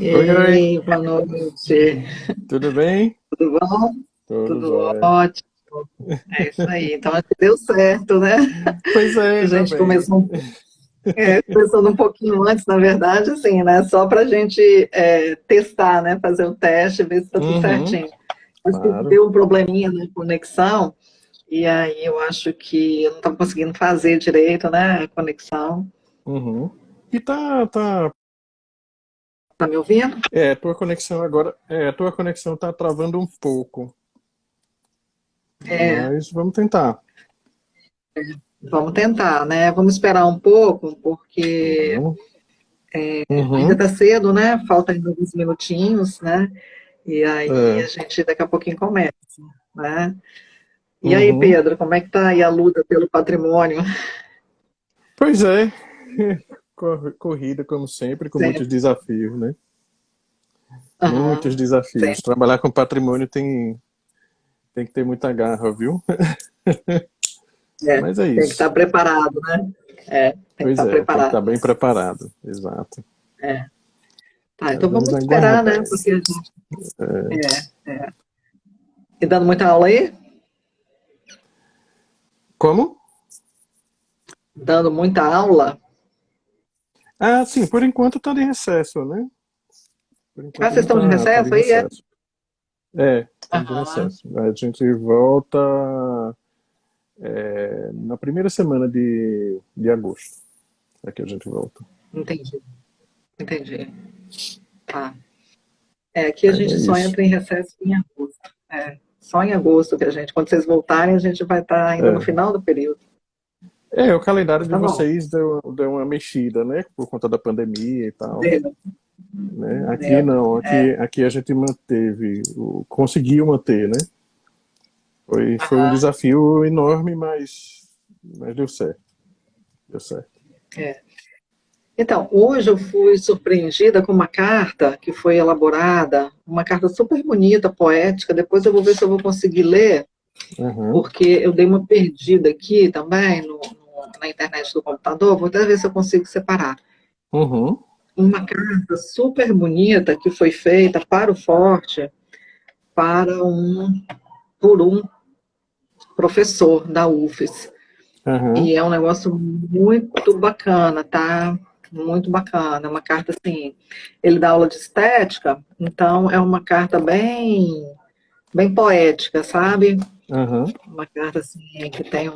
Oi, oi, Ei, boa noite. tudo bem? Tudo bom? Tudo Tudo jóia. ótimo. É isso aí. Então, acho que deu certo, né? Pois é, A ainda gente bem. começando um pouquinho antes, na verdade, assim, né? Só para a gente testar, né? Fazer o teste, ver se está tudo Uhum, certinho. Acho que claro. deu um probleminha na conexão, e aí eu acho que eu não estava conseguindo fazer direito, né? A conexão. Uhum. E tá. Tá me ouvindo? Tua conexão agora. Tua conexão tá travando um pouco. É, Mas vamos tentar. vamos tentar, né? Vamos esperar um pouco, porque Vamos. ainda Uhum. está cedo, né? Falta ainda alguns minutinhos, né? E aí É. a gente daqui a pouquinho começa, né? E aí, Uhum. Pedro, como é que tá aí a luta pelo patrimônio? Pois é. Corrida, como sempre, com muitos Sempre. desafios, né? Muitos Aham, desafios. sempre. Trabalhar com patrimônio tem que ter muita garra, viu? É, Mas é tem que estar isso. preparado, né? É, tem que Pois estar é, tem que preparado. estar bem preparado. Exato. É. Tá, Mas então vamos vamos esperar, aguardar. né? Porque a gente. É. E dando muita aula aí? Como? Dando muita aula. Ah, sim, por enquanto está de recesso, né? Por Ah, enquanto vocês ainda estão de tá de recesso aí, é? recesso. Estamos de Aham, recesso. A gente volta na primeira semana de agosto. É que a gente volta. entendi, entendi. Tá. É, aqui a Mas gente é só isso. entra em recesso em agosto. É, só em agosto que a gente, quando vocês voltarem, a gente vai estar ainda no É. final do período. O calendário Mas de tá bom. vocês deu uma mexida, né? Por conta da pandemia e tal. Deu, Né? Aqui deu. não, É, aqui a gente conseguiu manter, né? Foi um aham, desafio enorme, mas deu certo. Deu certo. é. Então, hoje eu fui surpreendida com uma carta que foi elaborada, uma carta super bonita, poética. Depois eu vou ver se eu vou conseguir ler, Uhum, porque eu dei uma perdida aqui também na internet do computador. Vou até ver se eu consigo separar. uhum, Uma carta super bonita que foi feita para o Forte, para por um professor da UFES. uhum, E é um negócio muito bacana, tá? Muito bacana. É uma carta assim. Ele dá aula de estética, então é uma carta bem poética, sabe? uhum, Uma carta assim que tem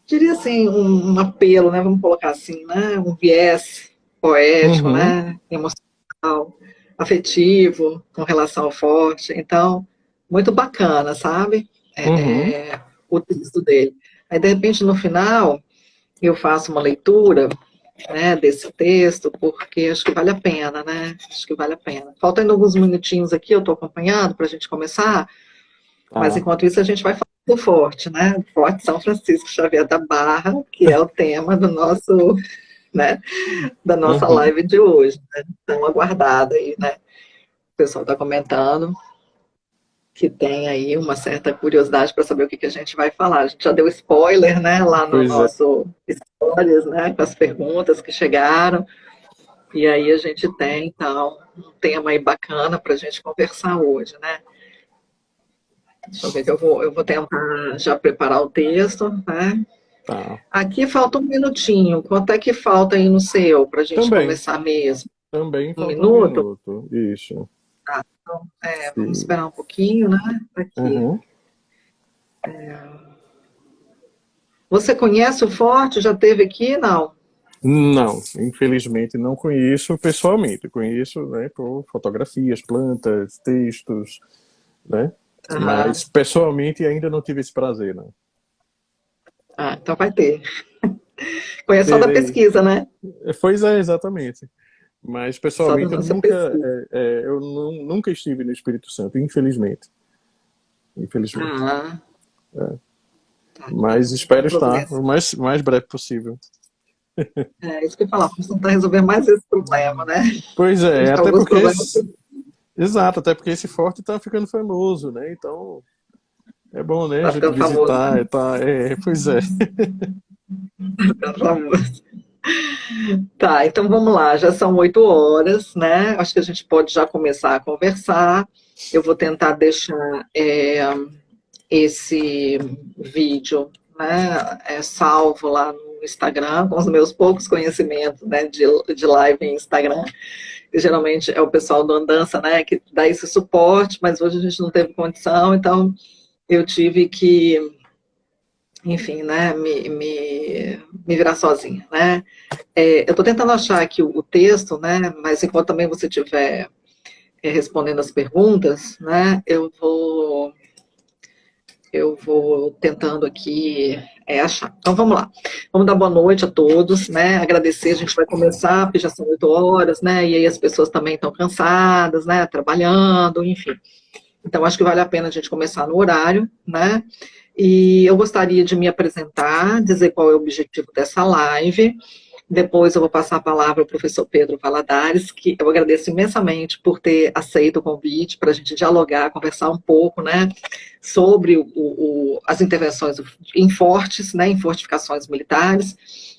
diria assim, um apelo, né? Vamos colocar assim, né? Um viés poético, uhum, né? Emocional, afetivo, com relação ao forte. Então, muito bacana, sabe? uhum. O texto dele. Aí, de repente, no final, eu faço uma leitura, né, desse texto, porque acho que vale a pena, né? Acho que vale a pena. Faltam alguns minutinhos aqui, eu estou acompanhando para a gente começar, mas Tá. enquanto isso a gente vai falar do Forte, né? Forte São Francisco Xavier da Barra, que é o tema do nosso, né, da nossa Uhum. live de hoje, né? Tão aguardada aí, né? O pessoal está comentando que tem aí uma certa curiosidade para saber o que a gente vai falar. A gente já deu spoiler, né, lá no Pois é. nosso Histórias, né, com as perguntas que chegaram, e aí a gente tem, então, um tema aí bacana para a gente conversar hoje, né? Deixa eu ver que eu vou tentar já preparar o texto, né? Tá. Aqui falta um minutinho. Quanto é que falta aí no seu para a gente Também. começar mesmo? Também Um falta um minuto? minuto. Isso. Tá, então, vamos Sim. esperar um pouquinho, né? Aqui. Uhum. Você conhece o Forte? Já teve aqui? Não. Não, infelizmente não conheço pessoalmente. Conheço, né, por fotografias, plantas, textos, né? Aham. Mas pessoalmente ainda não tive esse prazer, não. Ah, então vai ter. Conheço só da Terei. pesquisa, né? Pois é, exatamente. Mas Só da pessoalmente nossa pesquisa. eu nunca estive no Espírito Santo, infelizmente. Infelizmente. Ah, tá. Mas espero Vamos estar ver. o mais breve possível. É isso que eu ia falar. Vamos tentar resolver mais esse problema, né? Pois A é, gente tem até alguns porque problemas. exato, até porque esse forte está ficando famoso, né? Então é bom, né, a Tá gente ficando famoso, visitar, né? pois é. Tá ficando famoso. Tá, então vamos lá, já são 8 horas, né? Acho que a gente pode já começar a conversar. Eu vou tentar deixar esse vídeo, né, salvo lá no Instagram, com os meus poucos conhecimentos, né, de live em Instagram. Que geralmente é o pessoal do Andança, né, que dá esse suporte, mas hoje a gente não teve condição, então eu tive que, enfim, né, me virar sozinha, né. Eu estou tentando achar aqui o texto, né, mas enquanto também você estiver respondendo as perguntas, né, eu vou tentando aqui achar. Então vamos lá. Vamos dar boa noite a todos, né? Agradecer, a gente vai começar, porque já são 8 horas, né? E aí as pessoas também estão cansadas, né? Trabalhando, enfim. Então acho que vale a pena a gente começar no horário, né? E eu gostaria de me apresentar, dizer qual é o objetivo dessa live. Depois eu vou passar a palavra ao professor Pedro Valadares, que eu agradeço imensamente por ter aceito o convite para a gente dialogar, conversar um pouco, né, sobre as intervenções em fortes, né, em fortificações militares,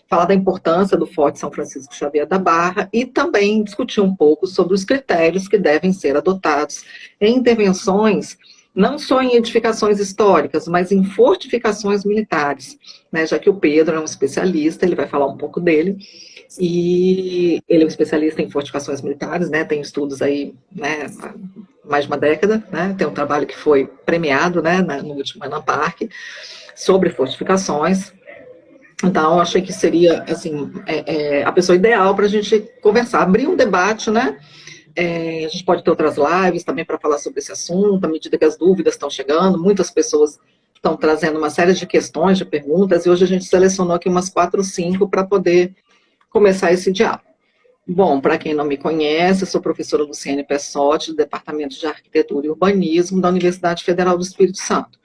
falar da importância do Forte São Francisco Xavier da Barra e também discutir um pouco sobre os critérios que devem ser adotados em intervenções não só em edificações históricas, mas em fortificações militares, né? Já que o Pedro é um especialista, ele vai falar um pouco dele, e ele é um especialista em fortificações militares, né? Tem estudos aí, né, há mais de uma década, né? Tem um trabalho que foi premiado, né, no último ANAPARC, sobre fortificações. Então, eu achei que seria, assim, a pessoa ideal para a gente conversar, abrir um debate, né? A gente pode ter outras lives também para falar sobre esse assunto, à medida que as dúvidas estão chegando, muitas pessoas estão trazendo uma série de questões, de perguntas, e hoje a gente selecionou aqui umas 4 ou 5 para poder começar esse diálogo. Bom, para quem não me conhece, eu sou professora Luciene Pessotti, do Departamento de Arquitetura e Urbanismo da Universidade Federal do Espírito Santo.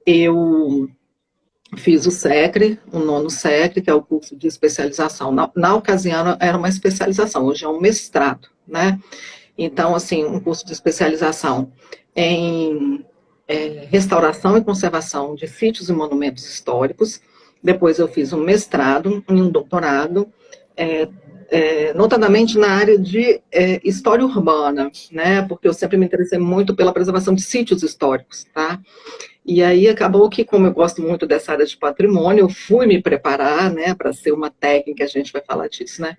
Eu fiz o SECRE, o 9º SECRE, que é o curso de especialização. Na ocasião era uma especialização, hoje é um mestrado, né? Então, assim, um curso de especialização em restauração e conservação de sítios e monumentos históricos. Depois eu fiz um mestrado e um doutorado, notadamente na área de história urbana, né? Porque eu sempre me interessei muito pela preservação de sítios históricos, tá? E aí acabou que, como eu gosto muito dessa área de patrimônio, eu fui me preparar, né, para ser uma técnica, a gente vai falar disso, né,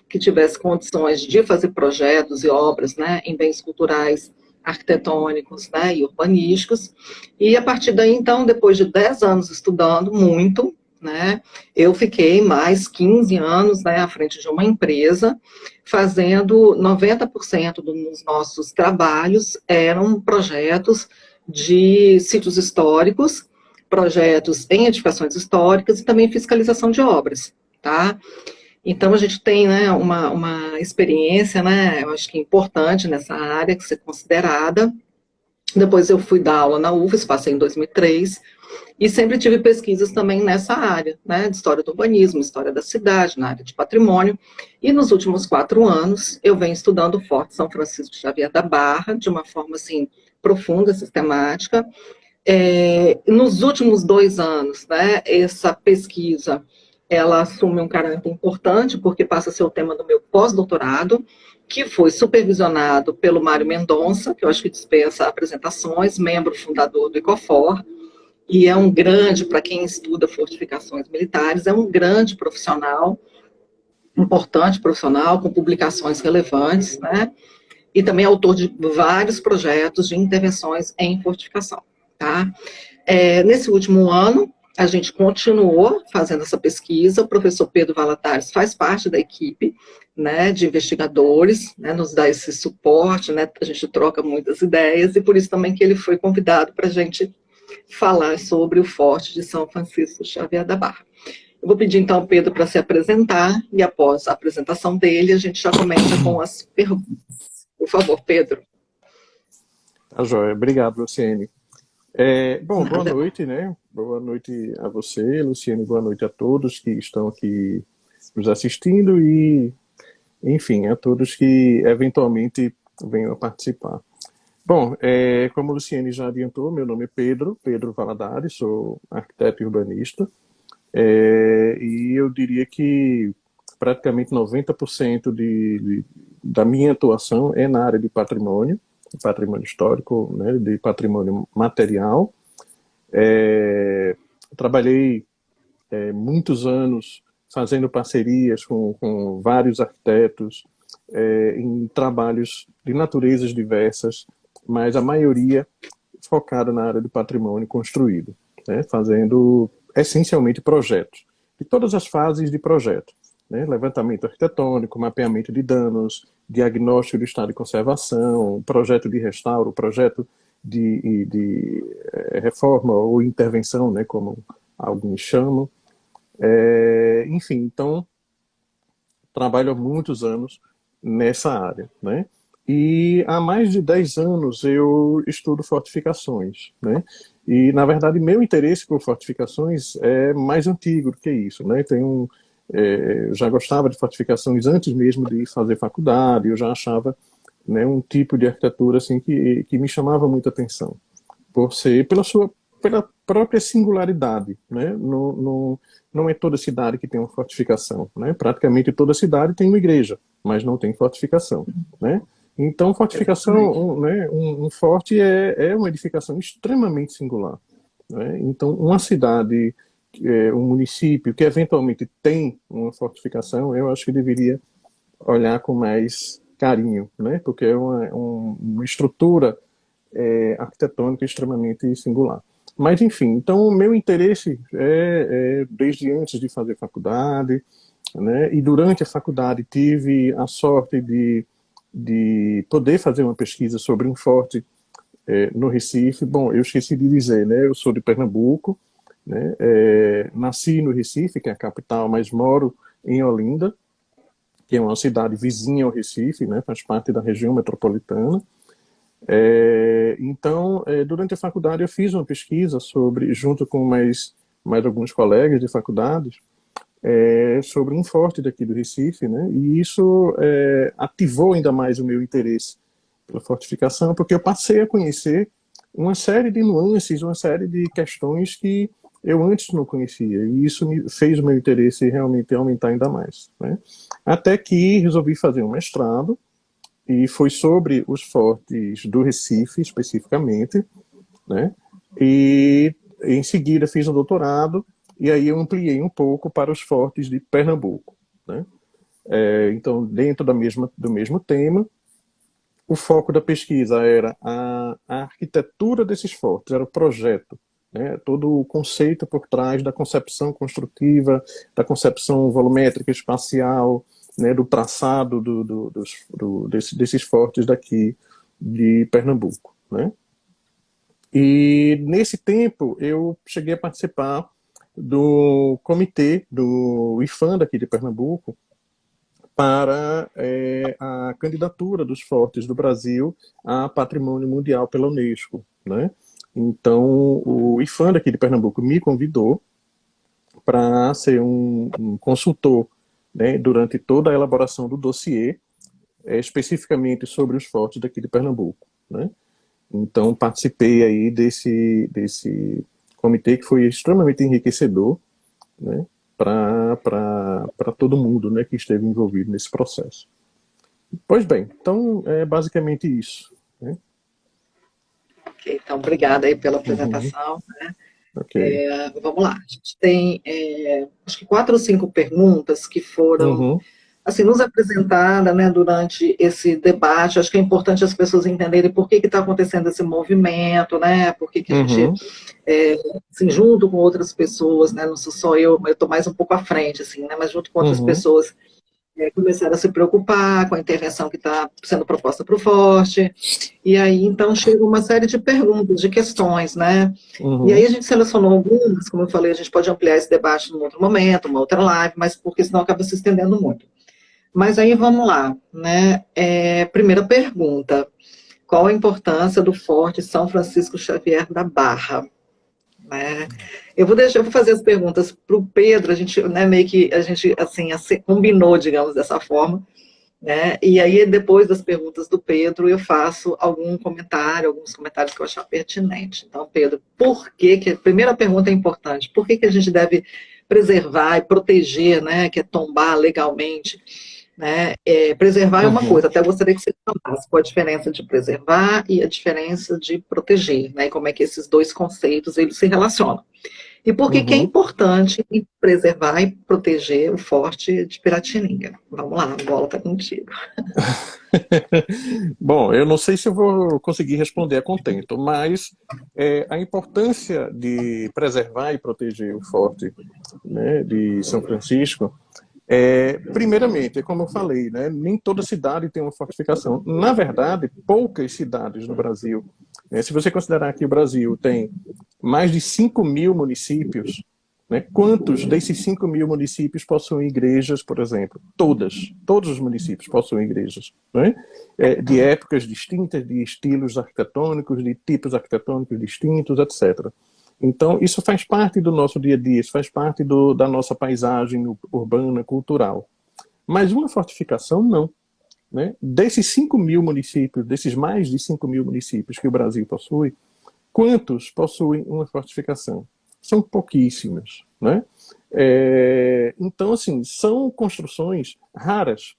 que tivesse condições de fazer projetos e obras, né, em bens culturais, arquitetônicos, né, e urbanísticos. E a partir daí, então, depois de 10 anos estudando muito, né, eu fiquei mais 15 anos, né, à frente de uma empresa, fazendo 90% dos nossos trabalhos eram projetos de sítios históricos, projetos em edificações históricas e também fiscalização de obras, tá? Então, a gente tem, né, uma experiência, né, eu acho que importante nessa área, que ser considerada. Depois eu fui dar aula na UFES, passei em 2003, e sempre tive pesquisas também nessa área, né, de história do urbanismo, história da cidade, na área de patrimônio, e nos últimos 4 anos eu venho estudando o Forte São Francisco Xavier da Barra, de uma forma, assim, profunda, sistemática. Nos últimos 2 anos, né, essa pesquisa, ela assume um caráter importante, porque passa a ser o tema do meu pós-doutorado, que foi supervisionado pelo Mário Mendonça, que eu acho que dispensa apresentações, membro fundador do ICOFOR, e é um grande, para quem estuda fortificações militares, é um grande profissional, importante profissional, com publicações relevantes, né? E também é autor de vários projetos de intervenções em fortificação, tá? Nesse último ano, a gente continuou fazendo essa pesquisa, o professor Pedro Valadares faz parte da equipe, né, de investigadores, né, nos dá esse suporte, né, a gente troca muitas ideias, e por isso também que ele foi convidado para a gente falar sobre o Forte de São Francisco Xavier da Barra. Eu vou pedir então ao Pedro para se apresentar, e após a apresentação dele, a gente já começa com as perguntas. Por favor, Pedro. Tá joia. Obrigado, Luciene. Bom, boa Nada. noite, né? Boa noite a você, Luciene, boa noite a todos que estão aqui nos assistindo e, enfim, a todos que eventualmente venham a participar. Bom, como a Luciene já adiantou, meu nome é Pedro Valadares, sou arquiteto e urbanista, e eu diria que praticamente 90% da minha atuação é na área de patrimônio histórico, né, de patrimônio material. Trabalhei muitos anos fazendo parcerias com vários arquitetos em trabalhos de naturezas diversas, mas a maioria focada na área de patrimônio construído, né, fazendo essencialmente projetos, de todas as fases de projeto, né, levantamento arquitetônico, mapeamento de danos, diagnóstico do estado de conservação, projeto de restauro, projeto de reforma ou intervenção, né, como alguns chamam. Enfim, então, trabalho há muitos anos nessa área, né? E há mais de 10 anos eu estudo fortificações, né? E, na verdade, meu interesse por fortificações é mais antigo do que isso, né? Eu já gostava de fortificações antes mesmo de fazer faculdade, eu já achava, né, um tipo de arquitetura assim, que me chamava muita atenção, pela própria singularidade, né? Não é toda cidade que tem uma fortificação, né? Praticamente toda cidade tem uma igreja, mas não tem fortificação, né? Então, fortificação, né, um forte é uma edificação extremamente singular, né? Então, uma cidade, um município que eventualmente tem uma fortificação, eu acho que deveria olhar com mais carinho, né? Porque é uma estrutura arquitetônica extremamente singular. Mas, enfim, então o meu interesse desde antes de fazer faculdade, né? E durante a faculdade tive a sorte de poder fazer uma pesquisa sobre um forte no Recife. Bom, eu esqueci de dizer, né? Eu sou de Pernambuco, né? Nasci no Recife, que é a capital, mas moro em Olinda, que é uma cidade vizinha ao Recife, né? Faz parte da região metropolitana. Então, durante a faculdade eu fiz uma pesquisa junto com mais alguns colegas de faculdade, sobre um forte daqui do Recife, né? E isso ativou ainda mais o meu interesse pela fortificação, porque eu passei a conhecer uma série de nuances, uma série de questões que eu antes não conhecia, e isso fez o meu interesse realmente aumentar ainda mais, né? Até que resolvi fazer um mestrado, e foi sobre os fortes do Recife, especificamente, né? E em seguida fiz um doutorado, e aí eu ampliei um pouco para os fortes de Pernambuco, né? Então, dentro do mesmo tema, o foco da pesquisa era a arquitetura desses fortes, era o projeto, né? Todo o conceito por trás da concepção construtiva, da concepção volumétrica espacial, né, do traçado desses fortes daqui de Pernambuco, né? E nesse tempo eu cheguei a participar do comitê do IFAM daqui de Pernambuco para a candidatura dos fortes do Brasil a Patrimônio Mundial pela Unesco, né? Então o IFAM daqui de Pernambuco me convidou para ser um consultor, né, durante toda a elaboração do dossiê, especificamente sobre os fortes daqui de Pernambuco, né? Então participei aí desse comitê, que foi extremamente enriquecedor, né, para todo mundo, né, que esteve envolvido nesse processo. Pois bem, então é basicamente isso, né? Ok, então obrigada aí pela Uhum, apresentação, né? ok. Vamos lá, a gente tem acho que 4 ou 5 perguntas que foram Uhum, assim, nos apresentadas, né, durante esse debate. Acho que é importante as pessoas entenderem por que está acontecendo esse movimento, né? Por que a gente, uhum, assim, junto com outras pessoas, né? Não sou só eu estou mais um pouco à frente, assim, né? Mas junto com outras uhum, pessoas começaram a se preocupar com a intervenção que está sendo proposta para o Forte. E aí, então, chega uma série de perguntas, de questões, né? E aí uhum, a gente selecionou algumas, como eu falei, a gente pode ampliar esse debate num outro momento, uma outra live, mas porque senão acaba se estendendo muito. Mas aí vamos lá, né? Primeira pergunta: qual a importância do Forte São Francisco Xavier da Barra? Né? Eu vou fazer as perguntas para o Pedro. A gente, né, meio que a gente assim, combinou, digamos dessa forma, né? E aí depois das perguntas do Pedro eu faço alguns comentários que eu achar pertinente. Então, Pedro, por que a primeira pergunta é importante? Por que a gente deve preservar e proteger, né, que é tombar legalmente, né? Preservar é uma Uhum, coisa, até gostaria que você falasse qual a diferença de preservar e a diferença de proteger, né? E como é que esses dois conceitos eles se relacionam. E por que que é uhum. importante preservar e proteger o Forte de Piratininga? Vamos lá, a bola está contigo. Bom, eu não sei se eu vou conseguir responder a contento, mas a importância de preservar e proteger o Forte, né, de São Francisco, primeiramente, como eu falei, né, nem toda cidade tem uma fortificação. Na verdade, poucas cidades no Brasil, né, se você considerar que o Brasil tem mais de 5.000 municípios, né, quantos desses 5.000 municípios possuem igrejas, por exemplo? Todos os municípios possuem igrejas, né, de épocas distintas, de estilos arquitetônicos, de tipos arquitetônicos distintos, etc. Então, isso faz parte do nosso dia a dia, isso faz parte da nossa paisagem urbana, cultural. Mas uma fortificação, não. Né? Desses 5.000 municípios, desses mais de 5.000 municípios que o Brasil possui, quantos possuem uma fortificação? São pouquíssimos. Né? Então, assim, são construções raras,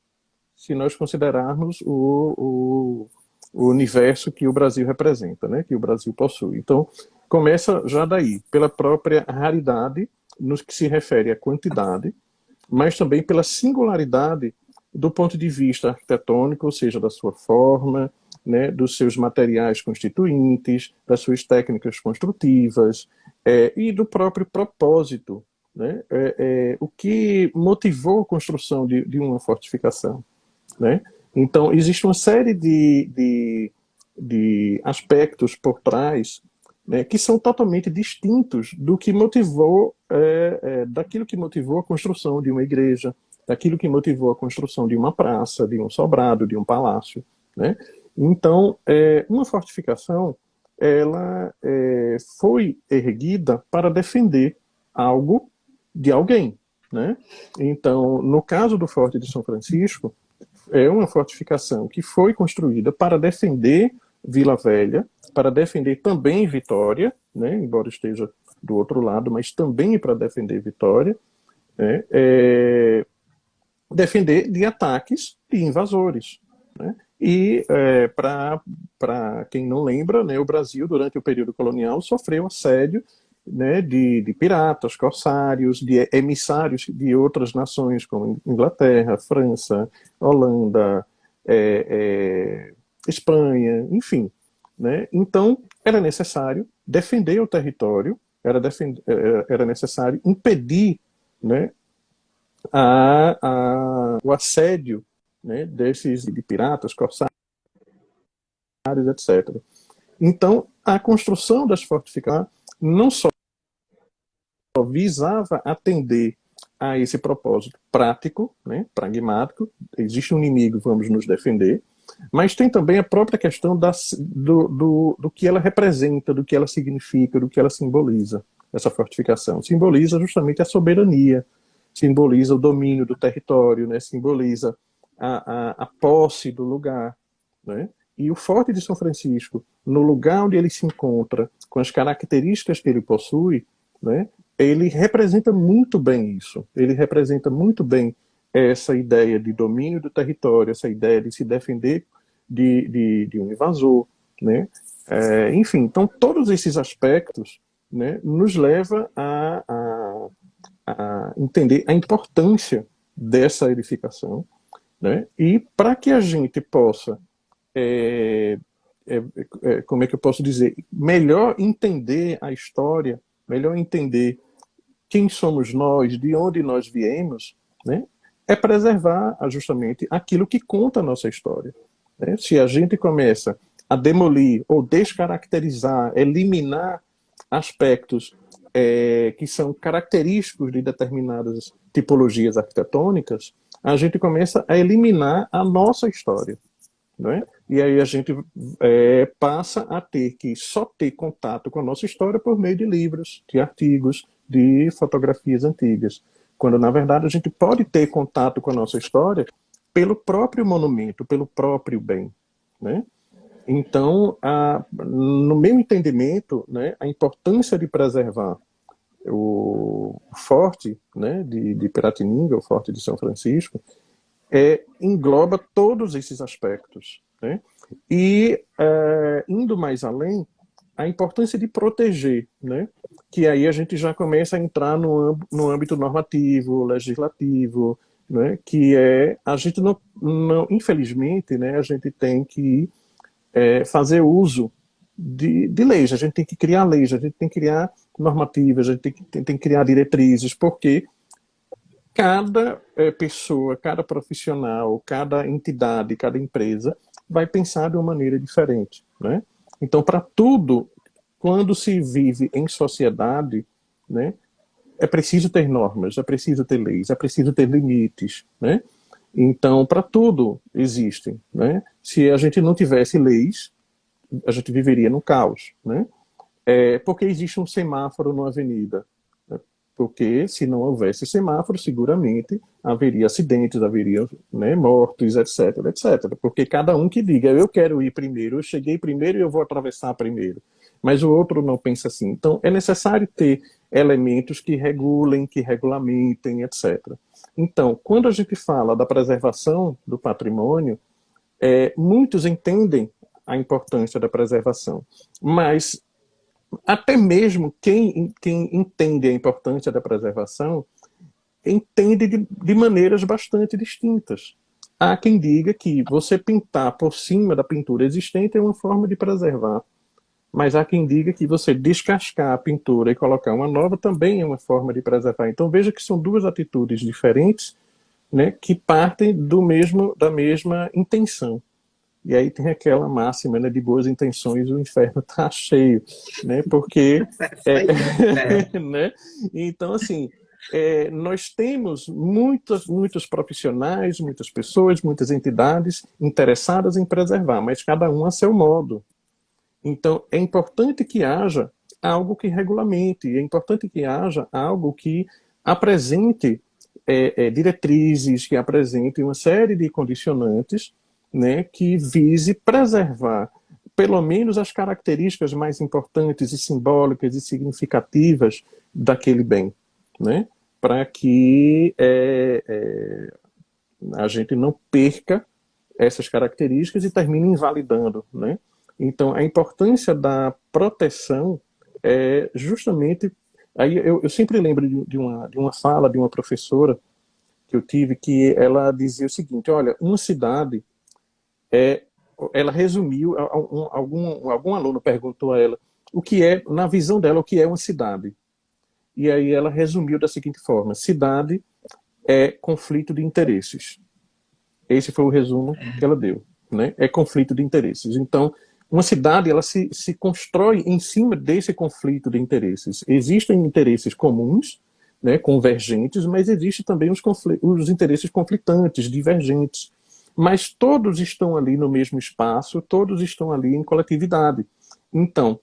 se nós considerarmos o universo que o Brasil representa, né? Que o Brasil possui. Então, começa já daí, pela própria raridade, no que se refere à quantidade, mas também pela singularidade do ponto de vista arquitetônico, ou seja, da sua forma, né, dos seus materiais constituintes, das suas técnicas construtivas, e do próprio propósito, né, o que motivou a construção de uma fortificação. Né? Então, existe uma série de aspectos por trás, né, que são totalmente distintos do que motivou, daquilo que motivou a construção de uma igreja, daquilo que motivou a construção de uma praça, de um sobrado, de um palácio. Né? Então, uma fortificação, ela foi erguida para defender algo de alguém. Né? Então, no caso do Forte de São Francisco, é uma fortificação que foi construída para defender Vila Velha, para defender também Vitória, né, embora esteja do outro lado, mas também para defender Vitória, né, defender de ataques de invasores. Né? E, para quem não lembra, né, o Brasil, durante o período colonial, sofreu assédio, né, de piratas, corsários, de emissários de outras nações, como Inglaterra, França, Holanda, Espanha, enfim. Né? Então, era necessário defender o território, era necessário impedir, né, o assédio, né, desses de piratas, corsários, etc. Então, a construção das fortificações não só visava atender a esse propósito prático, né, pragmático, existe um inimigo, vamos nos defender, mas tem também a própria questão do que ela representa, do que ela significa, do que ela simboliza, essa fortificação. Simboliza justamente a soberania, simboliza o domínio do território, né, simboliza a posse do lugar. Né? E o Forte de São Francisco, no lugar onde ele se encontra, com as características que ele possui, né, ele representa muito bem isso. Ele representa muito bem essa ideia de domínio do território, essa ideia de se defender de um invasor. Né? Enfim, então todos esses aspectos, né, nos leva a entender a importância dessa edificação, né? E para que a gente possa, como é que eu posso dizer, melhor entender a história, melhor entender quem somos nós, de onde nós viemos, né? É preservar justamente aquilo que conta a nossa história. Né? Se a gente começa a demolir ou descaracterizar, eliminar aspectos que são característicos de determinadas tipologias arquitetônicas, a gente começa a eliminar a nossa história. Né? E aí a gente passa a ter que só ter contato com a nossa história por meio de livros, de artigos, de fotografias antigas. Quando, na verdade, a gente pode ter contato com a nossa história pelo próprio monumento, pelo próprio bem. Né? Então, no meu entendimento, né, a importância de preservar o forte, né, de Piratininga, o forte de São Francisco, engloba todos esses aspectos, né? E, indo mais além, a importância de proteger, né? Que aí a gente já começa a entrar no âmbito normativo, legislativo, né? Que a gente não infelizmente, né? A gente tem que fazer uso de leis, a gente tem que criar leis, a gente tem que criar normativas, a gente tem que criar diretrizes, porque cada pessoa, cada profissional, cada entidade, cada empresa vai pensar de uma maneira diferente, né? Então, para tudo, quando se vive em sociedade, né, é preciso ter normas, é preciso ter leis, é preciso ter limites, né? Então, para tudo existem, né? Se a gente não tivesse leis, a gente viveria no caos, né? Porque existe um semáforo numa avenida. Porque se não houvesse semáforo, seguramente haveria acidentes, haveria, né, mortos, etc, etc. Porque cada um que diga, eu quero ir primeiro, eu cheguei primeiro e eu vou atravessar primeiro. Mas o outro não pensa assim. Então, é necessário ter elementos que regulem, que regulamentem, etc. Então, quando a gente fala da preservação do patrimônio, muitos entendem a importância da preservação, mas até mesmo quem entende a importância da preservação entende de maneiras bastante distintas. Há quem diga que você pintar por cima da pintura existente é uma forma de preservar, mas há quem diga que você descascar a pintura e colocar uma nova também é uma forma de preservar. Então veja que são duas atitudes diferentes, né, que partem da mesma intenção. E aí tem aquela máxima, né, de boas intenções, o inferno está cheio, né? Porque, né? Então, assim, nós temos muitos profissionais, muitas pessoas, muitas entidades interessadas em preservar, mas cada um a seu modo. Então, é importante que haja algo que regulamente, é importante que haja algo que apresente diretrizes, que apresente uma série de condicionantes, né, que vise preservar pelo menos as características mais importantes e simbólicas e significativas daquele bem, né, para que a gente não perca essas características e termine invalidando, né? Então, a importância da proteção é justamente... Aí eu sempre lembro de uma fala de uma professora que eu tive, que ela dizia o seguinte, olha, uma cidade, ela resumiu, algum aluno perguntou a ela o que é, na visão dela, o que é uma cidade. E aí ela resumiu da seguinte forma, cidade é conflito de interesses. Esse foi o resumo que ela deu, né? É conflito de interesses. Então, uma cidade, ela se constrói em cima desse conflito de interesses. Existem interesses comuns, né, convergentes, mas existem também os interesses conflitantes, divergentes. Mas todos estão ali no mesmo espaço, todos estão ali em coletividade. Então,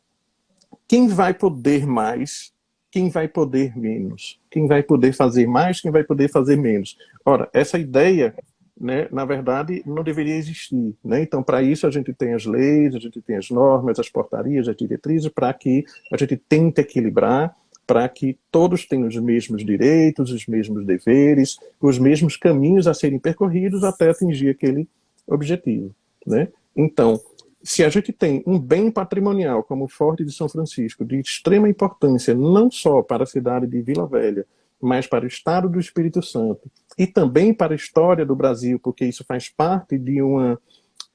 quem vai poder mais, quem vai poder menos? Quem vai poder fazer mais, quem vai poder fazer menos? Ora, essa ideia, né, na verdade, não deveria existir, né? Então, para isso, a gente tem as leis, a gente tem as normas, as portarias, as diretrizes, para que a gente tente equilibrar, para que todos tenham os mesmos direitos, os mesmos deveres, os mesmos caminhos a serem percorridos até atingir aquele objetivo, né? Então, se a gente tem um bem patrimonial como o Forte de São Francisco, de extrema importância não só para a cidade de Vila Velha, mas para o estado do Espírito Santo, e também para a história do Brasil, porque isso faz parte de uma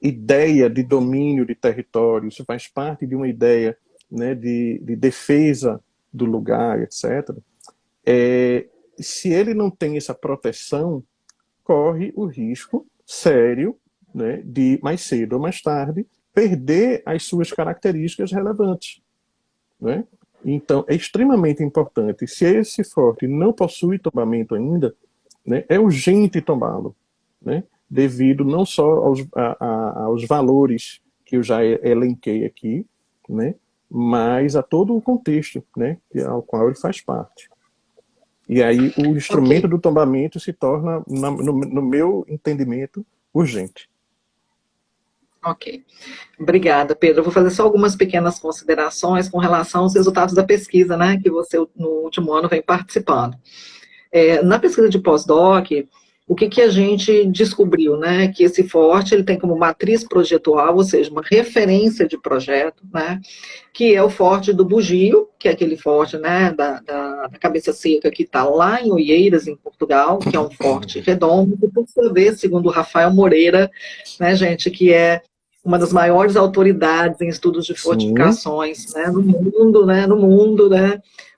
ideia de domínio de território, isso faz parte de uma ideia, né, de defesa do lugar, etc. Se ele não tem essa proteção, corre o risco sério, né, de, mais cedo ou mais tarde, perder as suas características relevantes, né? Então, é extremamente importante. Se esse forte não possui tombamento ainda, né, é urgente tombá-lo, né? Devido não só aos valores que eu já elenquei aqui, né, mas a todo o contexto, né, ao qual ele faz parte. E aí o instrumento do tombamento se torna, no meu entendimento, urgente. Ok. Obrigada, Pedro. Eu vou fazer só algumas pequenas considerações com relação aos resultados da pesquisa, né, que você no último ano vem participando. Na pesquisa de pós-doc, o que a gente descobriu, né, que esse forte ele tem como matriz projetual, ou seja, uma referência de projeto, né, que é o forte do Bugio, que é aquele forte, né, da cabeça seca que está lá em Oeiras, em Portugal, que é um forte redondo, que por sua vez, segundo o Rafael Moreira, né, gente, que é uma das maiores autoridades em estudos de Sim. fortificações, né, no mundo,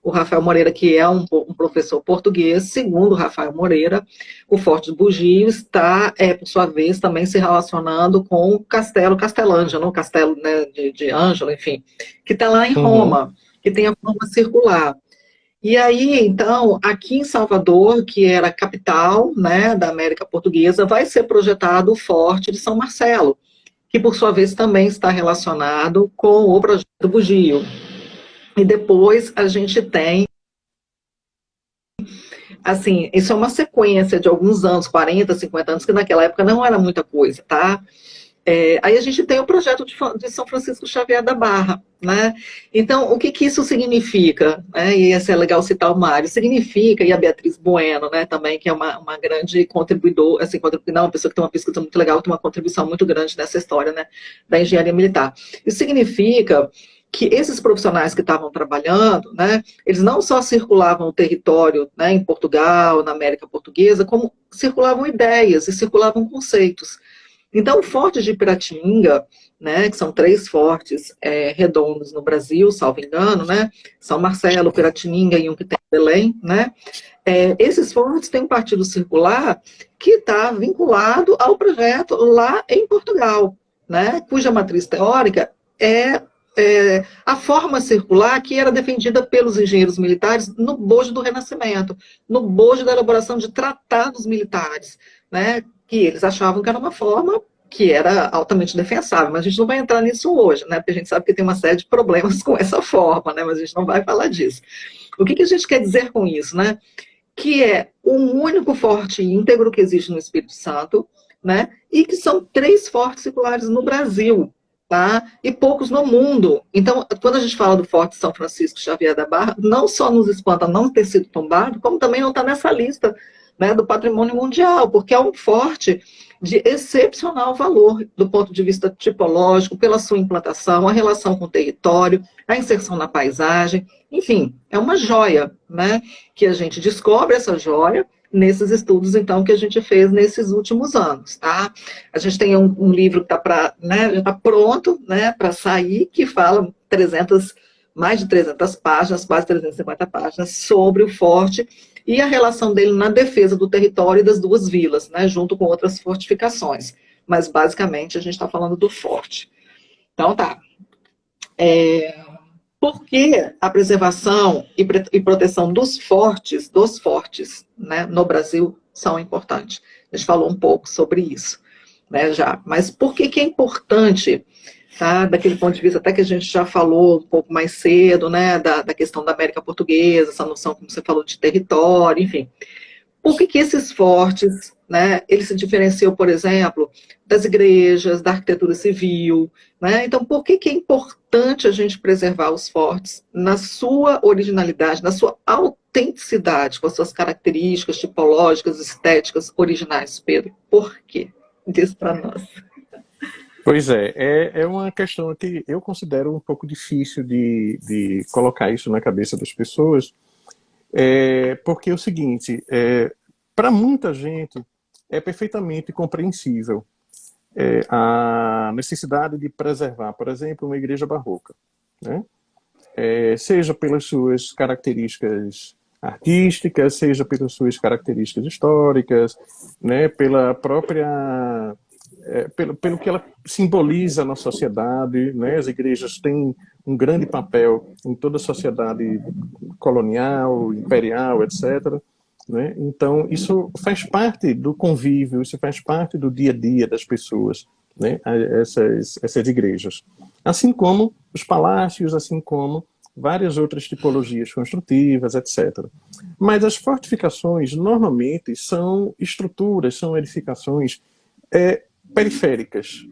o Rafael Moreira, que é um professor português, segundo o Rafael Moreira, o Forte do Bugio está, por sua vez, também se relacionando com o Castelo Castelângelo, o Castelo, né, de Ângelo, enfim, que está lá em Uhum. Roma, que tem a forma circular. E aí, então, aqui em Salvador, que era a capital, né, da América Portuguesa, vai ser projetado o Forte de São Marcelo, que por sua vez também está relacionado com o projeto do Bugio. E depois a gente tem, assim, isso é uma sequência de alguns anos, 40, 50 anos, que naquela época não era muita coisa, tá? Aí a gente tem o projeto de São Francisco Xavier da Barra, né? Então, o que isso significa? Né? E esse é legal citar o Mário. Significa, e a Beatriz Bueno, né, também, que é uma grande contribuidora, assim, uma pessoa que tem uma pesquisa muito legal, tem uma contribuição muito grande nessa história, né, da engenharia militar. Isso significa que esses profissionais que estavam trabalhando, né, eles não só circulavam o território, né, em Portugal, na América Portuguesa, como circulavam ideias e circulavam conceitos. Então, o Forte de Piratininga, né, que são 3 fortes redondos no Brasil, salvo engano, né, São Marcelo, Piratininga e um que tem em Belém, né, esses fortes têm um partido circular que está vinculado ao projeto lá em Portugal, né, cuja matriz teórica é a forma circular que era defendida pelos engenheiros militares no bojo do Renascimento, no bojo da elaboração de tratados militares, né, que eles achavam que era uma forma que era altamente defensável, mas a gente não vai entrar nisso hoje, né, porque a gente sabe que tem uma série de problemas com essa forma, né, mas a gente não vai falar disso. O que a gente quer dizer com isso, né? Que é o único forte íntegro que existe no Espírito Santo, né? E que são 3 fortes circulares no Brasil, tá? E poucos no mundo. Então, quando a gente fala do Forte São Francisco Xavier da Barra, não só nos espanta não ter sido tombado, como também não está nessa lista, né, do patrimônio mundial, porque é um forte de excepcional valor do ponto de vista tipológico, pela sua implantação, a relação com o território, a inserção na paisagem, enfim, é uma joia, né? Que a gente descobre essa joia nesses estudos, então, que a gente fez nesses últimos anos, tá? A gente tem um livro que está né, já está pronto, né, para sair, que fala mais de 300 páginas, quase 350 páginas, sobre o forte e a relação dele na defesa do território e das 2 vilas, né, junto com outras fortificações. Mas, basicamente, a gente está falando do forte. Então, tá. Por que a preservação e proteção dos fortes, né, no Brasil são importantes? A gente falou um pouco sobre isso, né, já. Mas por que é importante, tá, daquele ponto de vista, até que a gente já falou um pouco mais cedo, né, da questão da América Portuguesa, essa noção, como você falou, de território, enfim. Por que esses fortes, né, ele se diferenciam, por exemplo, das igrejas, da arquitetura civil, né? Então, por que é importante a gente preservar os fortes na sua originalidade, na sua autenticidade, com as suas características tipológicas, estéticas originais, Pedro? Por quê? Diz para nós. Pois é uma questão que eu considero um pouco difícil de colocar isso na cabeça das pessoas, porque é o seguinte, para muita gente é perfeitamente compreensível a necessidade de preservar, por exemplo, uma igreja barroca, né? Seja pelas suas características artísticas, seja pelas suas características históricas, né, pela própria pelo que ela simboliza na sociedade, né? As igrejas têm um grande papel em toda a sociedade colonial, imperial, etc. Né? Então, isso faz parte do convívio, isso faz parte do dia a dia das pessoas, né? Essas igrejas. Assim como os palácios, assim como várias outras tipologias construtivas, etc. Mas as fortificações, normalmente, são estruturas, são edificações periféricas,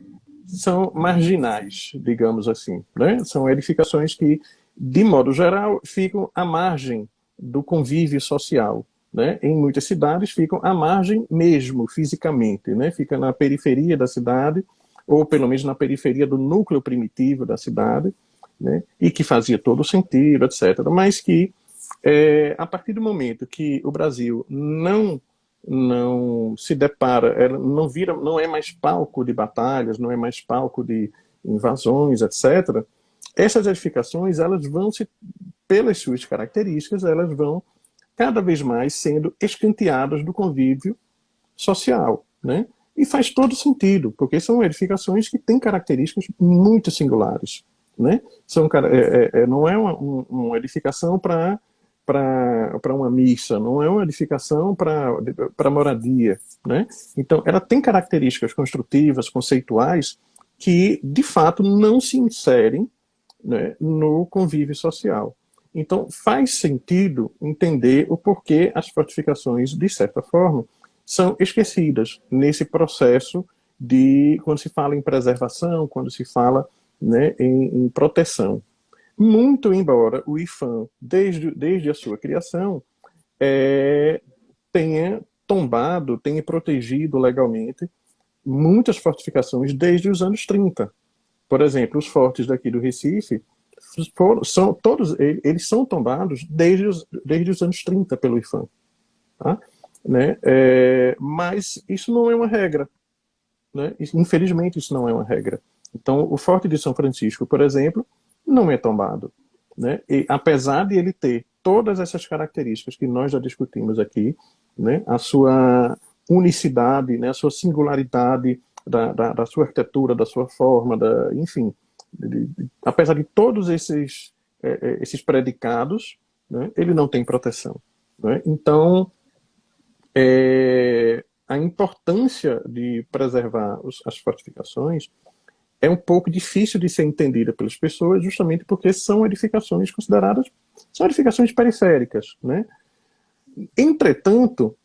são marginais, digamos assim, né? São edificações que, de modo geral, ficam à margem do convívio social, né? Em muitas cidades ficam à margem mesmo, fisicamente, né? Fica na periferia da cidade, ou pelo menos na periferia do núcleo primitivo da cidade, né? E que fazia todo o sentido, etc. Mas que, a partir do momento que o Brasil não se depara, ela não é mais palco de batalhas, não é mais palco de invasões, etc. Essas edificações, elas vão pelas suas características, elas vão cada vez mais sendo escanteadas do convívio social, né? E faz todo sentido, porque são edificações que têm características muito singulares, né? Não é uma edificação para uma missa, não é uma edificação para moradia, né? Então, ela tem características construtivas, conceituais, que, de fato, não se inserem, né, no convívio social. Então, faz sentido entender o porquê as fortificações, de certa forma, são esquecidas nesse processo quando se fala em preservação, quando se fala, né, em proteção. Muito embora o IPHAN, desde a sua criação, tenha tombado, tenha protegido legalmente muitas fortificações desde os anos 30. Por exemplo, os fortes daqui do Recife, todos eles são tombados desde os anos 30 pelo IPHAN. Tá? Né? Mas isso não é uma regra. Né? Infelizmente, isso não é uma regra. Então, o Forte de São Francisco, por exemplo, não é tombado. Né? E, apesar de ele ter todas essas características que nós já discutimos aqui, né? A sua unicidade, né? A sua singularidade da sua arquitetura, da sua forma, enfim, apesar de todos esses predicados, né? Ele não tem proteção. Né? Então, a importância de preservar as fortificações é um pouco difícil de ser entendida pelas pessoas, justamente porque são edificações periféricas, né? Entretanto,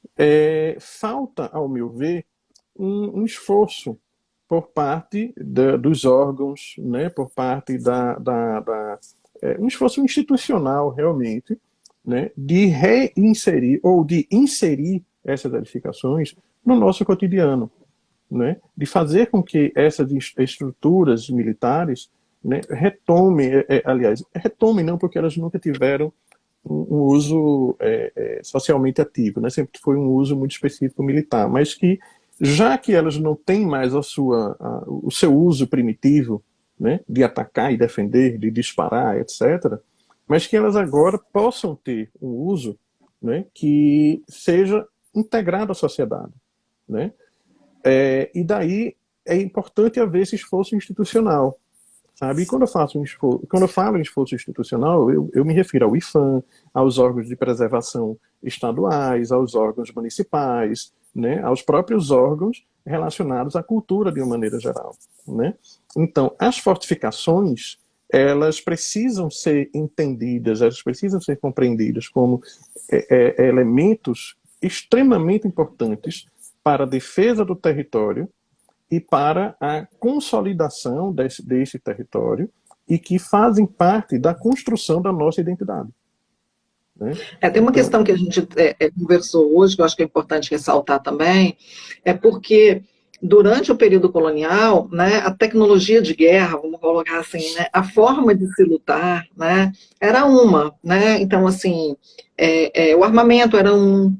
falta, ao meu ver, um esforço por parte dos órgãos, né? Por parte um esforço institucional, realmente, né? De reinserir ou de inserir essas edificações no nosso cotidiano. Né, de fazer com que essas estruturas militares, né, retomem não, porque elas nunca tiveram um uso socialmente ativo, né, sempre foi um uso muito específico militar, mas que, já que elas não têm mais o seu uso primitivo, né, de atacar e defender, de disparar, etc., mas que elas agora possam ter um uso, né, que seja integrado à sociedade, né? E daí é importante haver esse esforço institucional, sabe? E quando eu falo em esforço institucional, eu me refiro ao IPHAN, aos órgãos de preservação estaduais, aos órgãos municipais, né? Aos próprios órgãos relacionados à cultura de uma maneira geral, né? Então, as fortificações, elas precisam ser entendidas, elas precisam ser compreendidas como elementos extremamente importantes para a defesa do território e para a consolidação desse território, e que fazem parte da construção da nossa identidade. Né? Tem uma questão que a gente conversou hoje, que eu acho que é importante ressaltar também, porque durante o período colonial, né, a tecnologia de guerra, vamos colocar assim, né, a forma de se lutar, né, era uma, né, então assim, o armamento era um,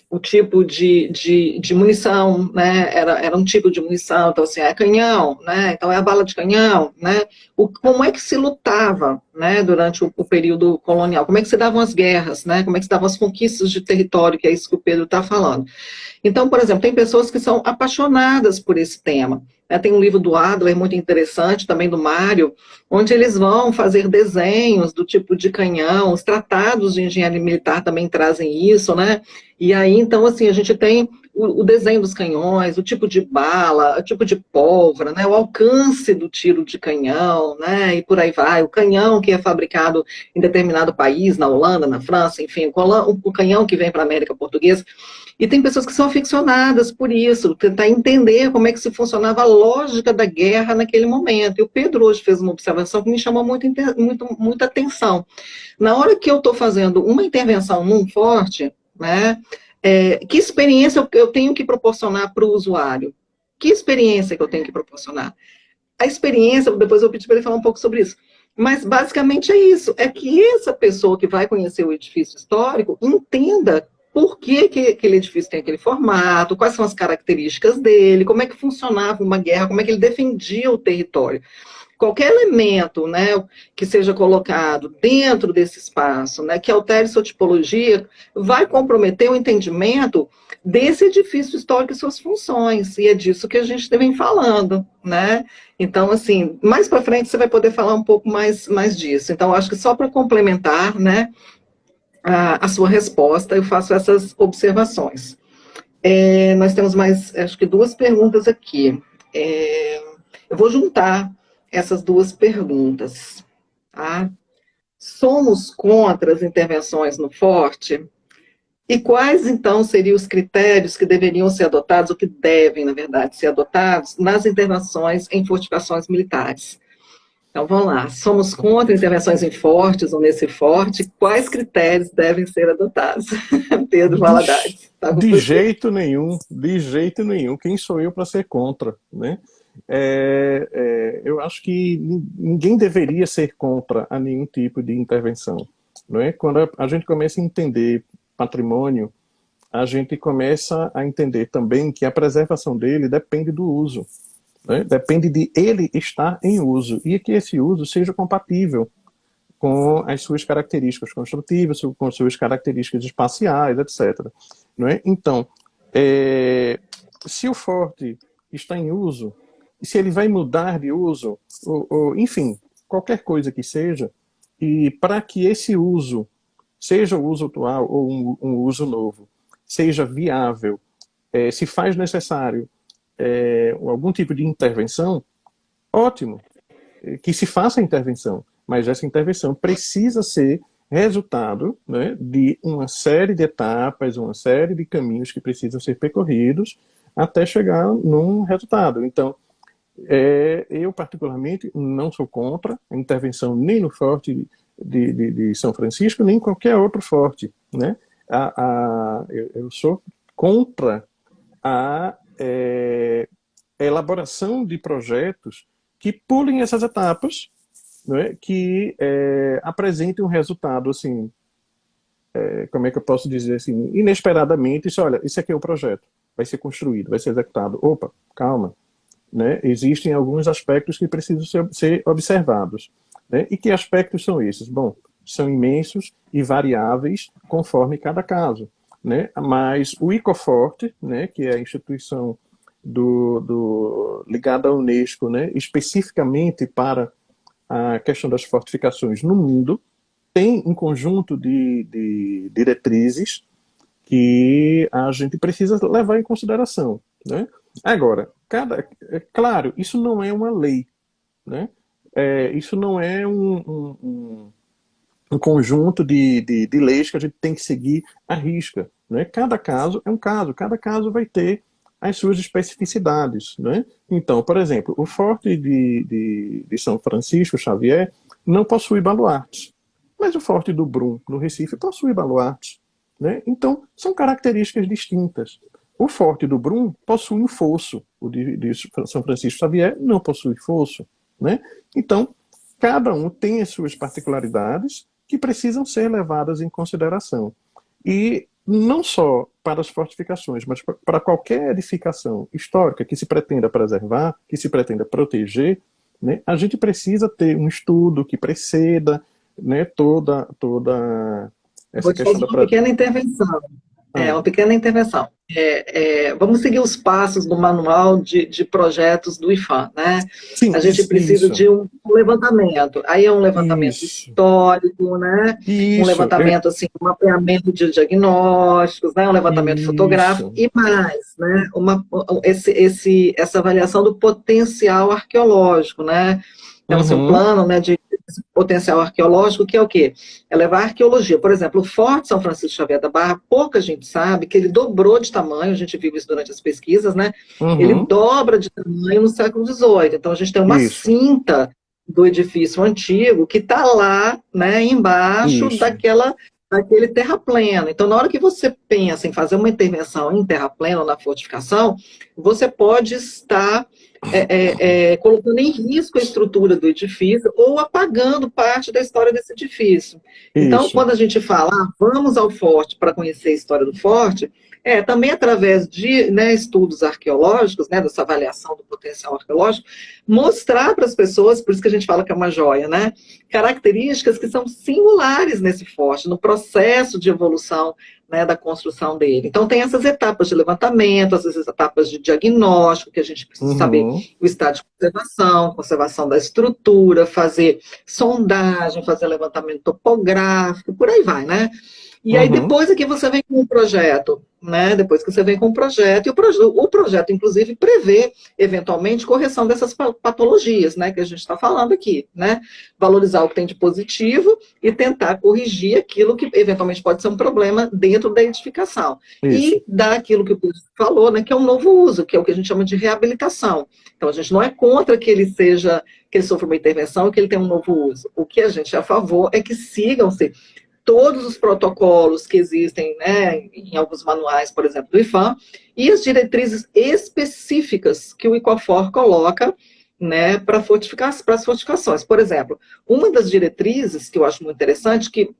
o tipo de munição, né, era um tipo de munição, então assim, é canhão, né, então é a bala de canhão, né, como é que se lutava, né, durante o período colonial, como é que se davam as guerras, né, como é que se davam as conquistas de território, que é isso que o Pedro está falando. Então, por exemplo, tem pessoas que são apaixonadas por esse tema. Tem um livro do Adler muito interessante, também do Mário, onde eles vão fazer desenhos do tipo de canhão, os tratados de engenharia militar também trazem isso, né? E aí, então, assim, a gente tem o desenho dos canhões, o tipo de bala, o tipo de pólvora, né, o alcance do tiro de canhão, né, e por aí vai. O canhão que é fabricado em determinado país, na Holanda, na França, enfim, o canhão que vem para a América Portuguesa. E tem pessoas que são aficionadas por isso, tentar entender como é que se funcionava a lógica da guerra naquele momento. E o Pedro hoje fez uma observação que me chamou muita atenção. Na hora que eu estou fazendo uma intervenção num forte, né, que experiência eu tenho que proporcionar para o usuário? Que experiência que eu tenho que proporcionar? A experiência, depois eu pedi para ele falar um pouco sobre isso, mas basicamente é isso, é que essa pessoa que vai conhecer o edifício histórico entenda por que aquele edifício tem aquele formato, quais são as características dele, como é que funcionava uma guerra, como é que ele defendia o território. Qualquer elemento, né, que seja colocado dentro desse espaço, né, que altere sua tipologia, vai comprometer o entendimento desse edifício histórico e suas funções, e é disso que a gente vem falando, né? Então, assim, mais para frente você vai poder falar um pouco mais disso. Então, acho que só para complementar, né, a sua resposta, eu faço essas observações. Nós temos mais, acho que 2 perguntas aqui. Eu vou juntar essas 2 perguntas. Tá? Somos contra as intervenções no forte? E quais, então, seriam os critérios que deveriam ser adotados, ou que devem, na verdade, ser adotados nas intervenções em fortificações militares? Então, vamos lá. Somos contra intervenções em fortes ou nesse forte? Quais critérios devem ser adotados? Pedro Valadares. Tá com De você. jeito nenhum, de jeito nenhum. Quem sou eu para ser contra, né? Eu acho que ninguém deveria ser contra a nenhum tipo de intervenção, não é? Quando a gente começa a entender patrimônio, a gente começa a entender também que a preservação dele depende do uso, né? Depende de ele estar em uso e que esse uso seja compatível com as suas características construtivas, com suas características espaciais, etc. Não é? Então, se o forte está em uso, se ele vai mudar de uso, enfim, qualquer coisa que seja, e para que esse uso, seja o uso atual ou um uso novo, seja viável, se faz necessário algum tipo de intervenção, ótimo, que se faça a intervenção, mas essa intervenção precisa ser resultado, né, de uma série de etapas, uma série de caminhos que precisam ser percorridos até chegar num resultado. Então, eu particularmente não sou contra a intervenção nem no forte de São Francisco, nem em qualquer outro forte, né? Eu sou contra a elaboração de projetos que pulem essas etapas, né, que apresentem um resultado assim, como é que eu posso dizer assim, inesperadamente, isso, olha, esse aqui é o projeto, vai ser construído, vai ser executado. Opa, calma, né? Existem alguns aspectos que precisam ser observados, né? E que aspectos são esses? Bom, são imensos e variáveis conforme cada caso, né? Mas o ICOFORT, né, que é a instituição ligada à Unesco, né, especificamente para a questão das fortificações no mundo, tem um conjunto de diretrizes que a gente precisa levar em consideração, né? Agora, claro, isso não é uma lei, né? Isso não é um conjunto de leis que a gente tem que seguir à risca, né? Cada caso é um caso, cada caso vai ter as suas especificidades, né? Então, por exemplo, o Forte de São Francisco Xavier não possui baluartes, mas o Forte do Brum, no Recife, possui baluartes, né? Então, são características distintas. O Forte do Brum possui um fosso, o de São Francisco Xavier não possui fosso, né? Então, cada um tem as suas particularidades que precisam ser levadas em consideração. E não só para as fortificações, mas para qualquer edificação histórica que se pretenda preservar, que se pretenda proteger, né, a gente precisa ter um estudo que preceda, né, toda essa Vou te questão fazer da... uma pequena intervenção. É uma pequena intervenção. Vamos seguir os passos do manual de projetos do IFAM, né? Sim, A gente precisa de um levantamento. Aí é um levantamento isso, histórico, né? Um isso, levantamento, assim, um mapeamento de diagnósticos, né? Um levantamento fotográfico isso. e mais, né? Essa avaliação do potencial arqueológico, né? Então, assim, um Uhum, plano, né, de potencial arqueológico, que é o quê? É levar a arqueologia. Por exemplo, o Forte São Francisco Xavier da Barra, pouca gente sabe que ele dobrou de tamanho, a gente viu isso durante as pesquisas, né? Ele uhum, dobra de tamanho no século XVIII. Então, a gente tem uma isso, cinta do edifício antigo que está lá, né, embaixo isso, daquele terrapleno. Então, na hora que você pensa em fazer uma intervenção em terrapleno, na fortificação, você pode estar colocando em risco a estrutura do edifício ou apagando parte da história desse edifício. Então, isso. quando a gente fala, vamos ao forte para conhecer a história do forte, também através de, né, estudos arqueológicos, né, dessa avaliação do potencial arqueológico, mostrar para as pessoas, por isso que a gente fala que é uma joia, né, características que são singulares nesse forte, no processo de evolução, né, da construção dele. Então, tem essas etapas de levantamento, essas etapas de diagnóstico, que a gente precisa saber Uhum, o estado de conservação, conservação da estrutura, fazer sondagem, fazer levantamento topográfico, por aí vai, né? E aí uhum, depois é que você vem com o projeto, né? Depois que você vem com o projeto, e o projeto, inclusive, prevê, eventualmente, correção dessas patologias, né? Que a gente está falando aqui, né? Valorizar o que tem de positivo e tentar corrigir aquilo que, eventualmente, pode ser um problema dentro da edificação. isso, E dar aquilo que o Pedro falou, né? Que é um novo uso, que é o que a gente chama de reabilitação. Então, a gente não é contra que ele sofra uma intervenção, que ele tenha um novo uso. O que a gente é a favor é que sigam-se todos os protocolos que existem, né, em alguns manuais, por exemplo, do IFAM, e as diretrizes específicas que o ICOFOR coloca, né, para as fortificações. Por exemplo, uma das diretrizes que eu acho muito interessante, que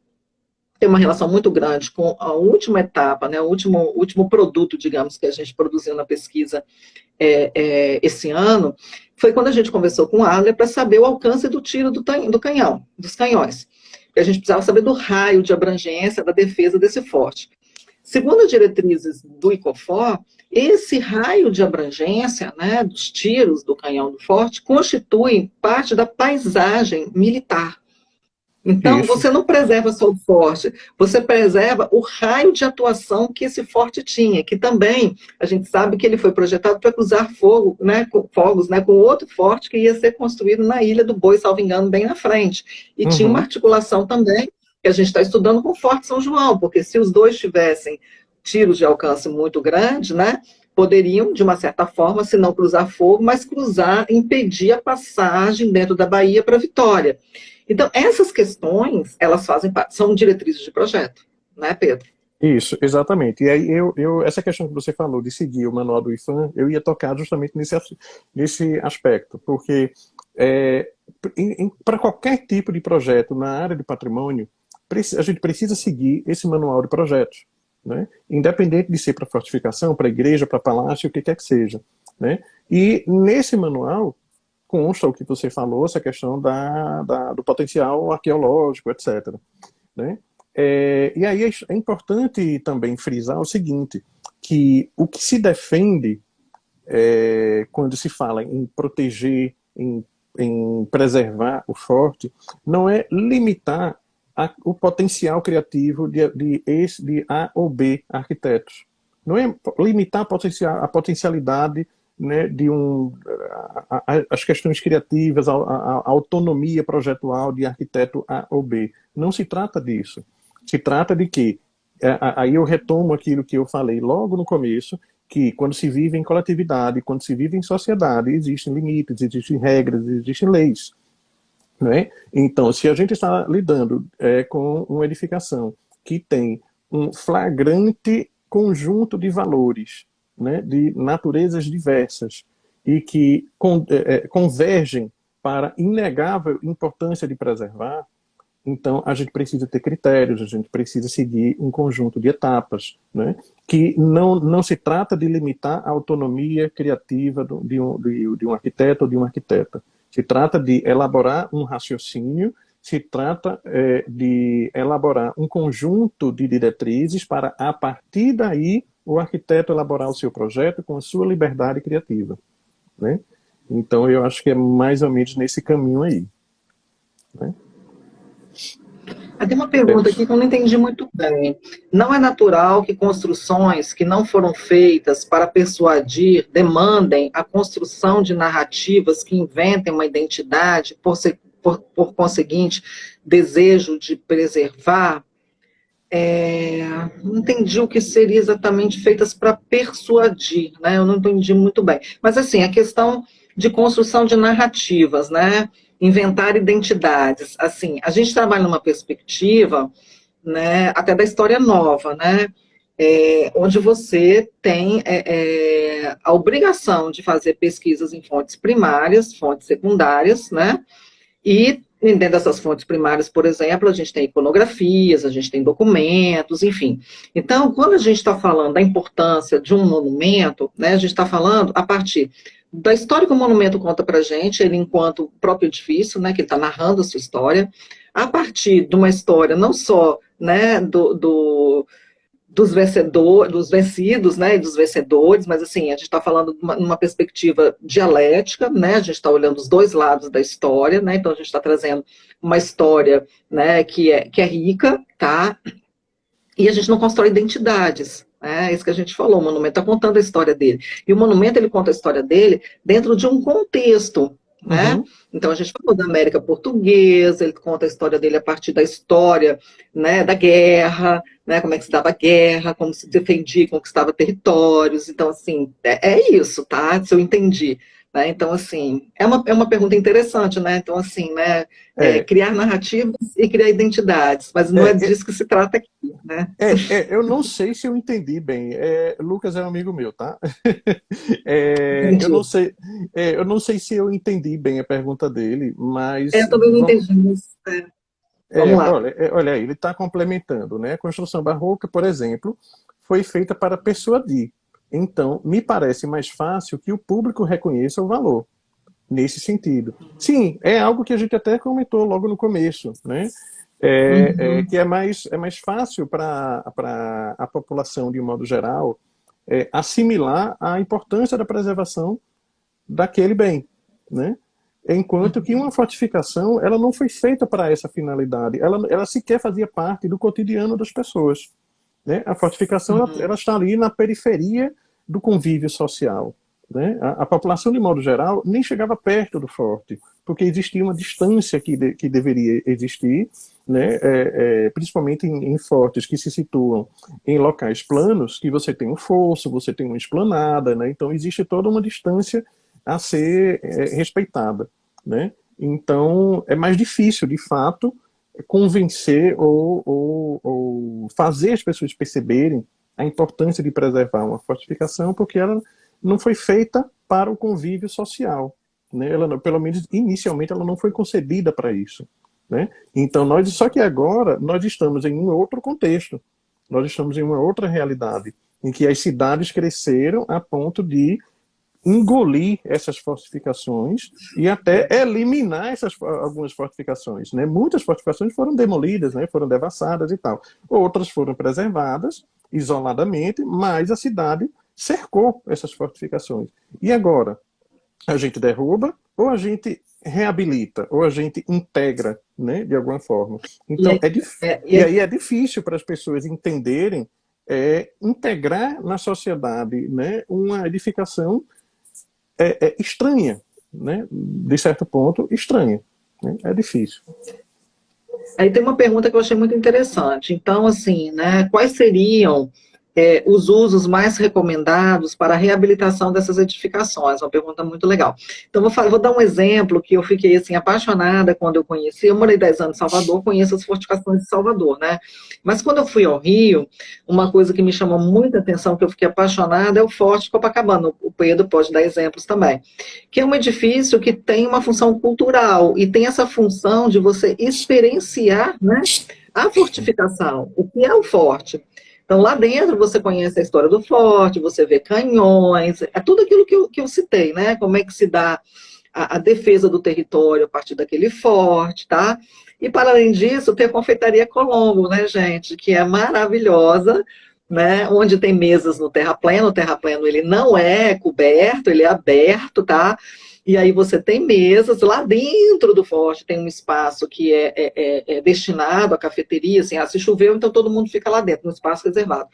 tem uma relação muito grande com a última etapa, né, o último produto, digamos, que a gente produziu na pesquisa esse ano, foi quando a gente conversou com o Adler para saber o alcance do tiro do canhão, dos canhões. A gente precisava saber do raio de abrangência da defesa desse forte. Segundo as diretrizes do ICOFOR, esse raio de abrangência, né, dos tiros do canhão do forte constitui parte da paisagem militar. Então, isso, você não preserva só o forte, você preserva o raio de atuação que esse forte tinha, que também a gente sabe que ele foi projetado para cruzar fogos, né, com outro forte que ia ser construído na Ilha do Boi, salvo engano, bem na frente. E tinha uma uhum, articulação também, que a gente está estudando com o Forte São João, porque se os dois tivessem tiros de alcance muito grande, né, poderiam, de uma certa forma, se não cruzar fogo, mas impedir a passagem dentro da Bahia para Vitória. Então, essas questões, elas fazem parte, são diretrizes de projeto, né, Pedro? isso, exatamente. E aí, essa questão que você falou de seguir o manual do IFAM, eu ia tocar justamente nesse aspecto, porque para qualquer tipo de projeto na área de patrimônio, a gente precisa seguir esse manual de projetos, né? Independente de ser para fortificação, para igreja, para palácio, o que quer que seja, né? E nesse manual consta o que você falou, essa questão do potencial arqueológico, etc., né? E aí é importante também frisar o seguinte, que o que se defende quando se fala em proteger, em preservar o forte, não é limitar o potencial criativo de A ou B arquitetos. Não é limitar a potencialidade, né, as questões criativas, a autonomia projetual de arquiteto A ou B. Não se trata disso. Se trata de que, aí eu retomo aquilo que eu falei logo no começo, que quando se vive em coletividade, quando se vive em sociedade, existem limites, existem regras, existem leis. Né? Então, se a gente está lidando com uma edificação que tem um flagrante conjunto de valores, né, de naturezas diversas, e que convergem para inegável importância de preservar, então a gente precisa ter critérios, a gente precisa seguir um conjunto de etapas, né, que não se trata de limitar a autonomia criativa de um arquiteto ou de uma arquiteta. Se trata de elaborar um raciocínio se trata de elaborar um conjunto de diretrizes para, a partir daí, o arquiteto elaborar o seu projeto com a sua liberdade criativa, né? Então, eu acho que é mais ou menos nesse caminho aí, né? Tem uma pergunta aqui que eu não entendi muito bem. Não é natural que construções que não foram feitas para persuadir demandem a construção de narrativas que inventem uma identidade, por conseguinte, desejo de preservar? Não entendi o que seria exatamente feitas para persuadir, né? Eu não entendi muito bem. Mas, assim, a questão de construção de narrativas, né? Inventar identidades. Assim, a gente trabalha numa perspectiva, né, até da história nova, né? Onde você tem a obrigação de fazer pesquisas em fontes primárias, fontes secundárias, né? E dentro dessas fontes primárias, por exemplo, a gente tem iconografias, a gente tem documentos, enfim. Então, quando a gente está falando da importância de um monumento, né, a gente está falando a partir da história que o monumento conta para a gente, ele enquanto próprio edifício, né, que ele está narrando a sua história, a partir de uma história não só, né, dos vencidos, né, e dos vencedores, mas assim, a gente está falando numa perspectiva dialética, né, a gente está olhando os dois lados da história, né, então a gente está trazendo uma história, né, que é rica, tá, e a gente não constrói identidades, né, é isso que a gente falou, o monumento está contando a história dele, e o monumento, ele conta a história dele dentro de um contexto, né? Uhum. Então a gente falou da América Portuguesa, ele conta a história dele a partir da história, né, da guerra, né, como é que se dava a guerra, como se defendia e conquistava territórios. Então, assim, é isso, tá? Se eu entendi. Né? Então, assim, é uma pergunta interessante, né? Então, assim, né, criar narrativas e criar identidades, mas não é disso que se trata aqui, né? Eu não sei se eu entendi bem. Lucas é um amigo meu, tá? Eu não sei se eu entendi bem a pergunta dele, mas... Eu também não entendi, mas... Vamos lá. Olha aí, ele está complementando, né? A construção barroca, por exemplo, foi feita para persuadir. Então, me parece mais fácil que o público reconheça o valor, nesse sentido. Sim, é algo que a gente até comentou logo no começo, né? Que é mais fácil para a população, de um modo geral, assimilar a importância da preservação daquele bem, né? Enquanto que uma fortificação, ela não foi feita para essa finalidade, ela sequer fazia parte do cotidiano das pessoas, né? A fortificação, ela está ali na periferia do convívio social, né? A população, de modo geral, nem chegava perto do forte, porque existia uma distância que deveria existir, né? Principalmente em fortes que se situam em locais planos, que você tem um fosso, você tem uma esplanada, né? Então existe toda uma distância a ser respeitada, né? Então é mais difícil, de fato, convencer ou fazer as pessoas perceberem a importância de preservar uma fortificação, porque ela não foi feita para o convívio social, né? Ela, pelo menos inicialmente, ela não foi concebida para isso, né? Então só que agora nós estamos em um outro contexto, nós estamos em uma outra realidade, em que as cidades cresceram a ponto de engolir essas fortificações e até eliminar algumas fortificações, né? Muitas fortificações foram demolidas, né? Foram devassadas e tal. Outras foram preservadas isoladamente, mas a cidade cercou essas fortificações. E agora? A gente derruba ou a gente reabilita, ou a gente integra, né? De alguma forma. Então, e aí é difícil para as pessoas entenderem integrar na sociedade, né, uma edificação estranha, né? De certo ponto, estranha, né? É difícil. Aí tem uma pergunta que eu achei muito interessante. Então, assim, né, quais seriam os usos mais recomendados para a reabilitação dessas edificações? Uma pergunta muito legal. Então, vou dar um exemplo que eu fiquei, assim, apaixonada quando eu conheci. Eu morei 10 anos em Salvador, conheço as fortificações de Salvador, né? Mas quando eu fui ao Rio, uma coisa que me chamou muita atenção, que eu fiquei apaixonada, é o Forte de Copacabana. O Pedro pode dar exemplos também. Que é um edifício que tem uma função cultural e tem essa função de você experienciar, né, a fortificação, o que é o forte. Então, lá dentro você conhece a história do forte, você vê canhões, é tudo aquilo que eu citei, né? Como é que se dá a defesa do território a partir daquele forte, tá? E, para além disso, tem a Confeitaria Colombo, né, gente, que é maravilhosa, né, onde tem mesas no terrapleno. O terrapleno, ele não é coberto, ele é aberto, tá? E aí você tem mesas lá dentro do forte, tem um espaço que é destinado à cafeteria, assim, se choveu, então todo mundo fica lá dentro, no espaço reservado.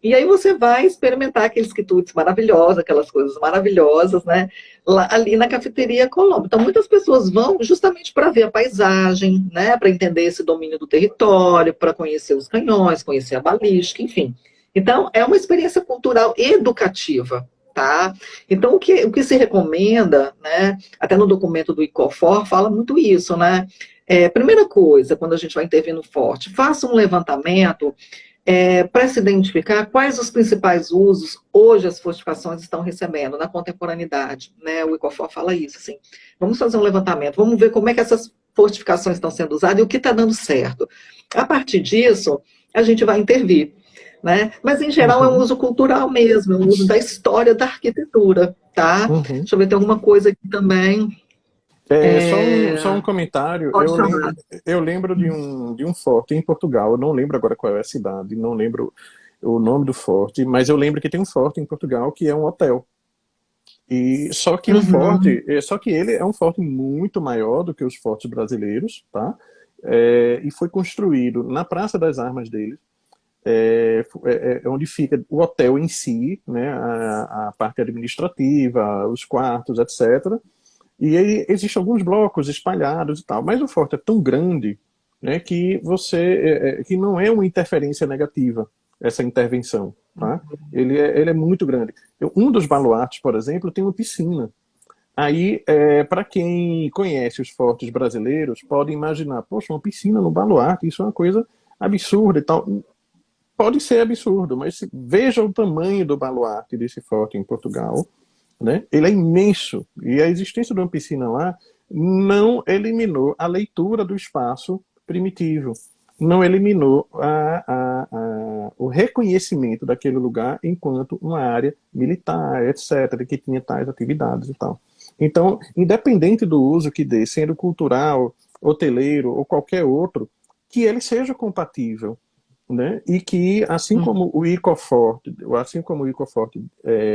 E aí você vai experimentar aqueles quitutes maravilhosos, aquelas coisas maravilhosas, né? Lá, ali na cafeteria Colombo. Então, muitas pessoas vão justamente para ver a paisagem, né? Para entender esse domínio do território, para conhecer os canhões, conhecer a balística, enfim. Então, é uma experiência cultural educativa, tá? Então, o que se recomenda, né? Até no documento do ICOFOR fala muito isso, né? Primeira coisa, quando a gente vai intervir no forte, faça um levantamento para se identificar quais os principais usos hoje as fortificações estão recebendo na contemporaneidade, né? O ICOFOR fala isso, assim. Vamos fazer um levantamento, vamos ver como é que essas fortificações estão sendo usadas e o que está dando certo. A partir disso, a gente vai intervir, né? Mas, em geral, é um uso cultural mesmo, é um uso da história da arquitetura, tá? Uhum. Deixa eu ver, tem alguma coisa aqui também. Só um comentário. Pode falar. Eu lembro de um forte em Portugal. Eu não lembro agora qual é a cidade, não lembro o nome do forte, mas eu lembro que tem um forte em Portugal que é um hotel. E Uhum. só que ele é um forte muito maior do que os fortes brasileiros, tá? E foi construído na Praça das Armas dele, onde fica o hotel em si, né? A parte administrativa, os quartos, etc. E aí existem alguns blocos espalhados e tal, mas o forte é tão grande, né, que que não é uma interferência negativa essa intervenção, tá? Ele é muito grande. Um dos baluartes, por exemplo, tem uma piscina. Aí, para quem conhece os fortes brasileiros, pode imaginar, poxa, uma piscina no baluarte, isso é uma coisa absurda e tal. Pode ser absurdo, mas veja o tamanho do baluarte desse forte em Portugal, né? Ele é imenso e a existência de uma piscina lá não eliminou a leitura do espaço primitivo, não eliminou o reconhecimento daquele lugar enquanto uma área militar, etc., que tinha tais atividades e tal. Então, independente do uso que dê, sendo cultural, hoteleiro ou qualquer outro, que ele seja compatível, né? E que, assim como o Ecofort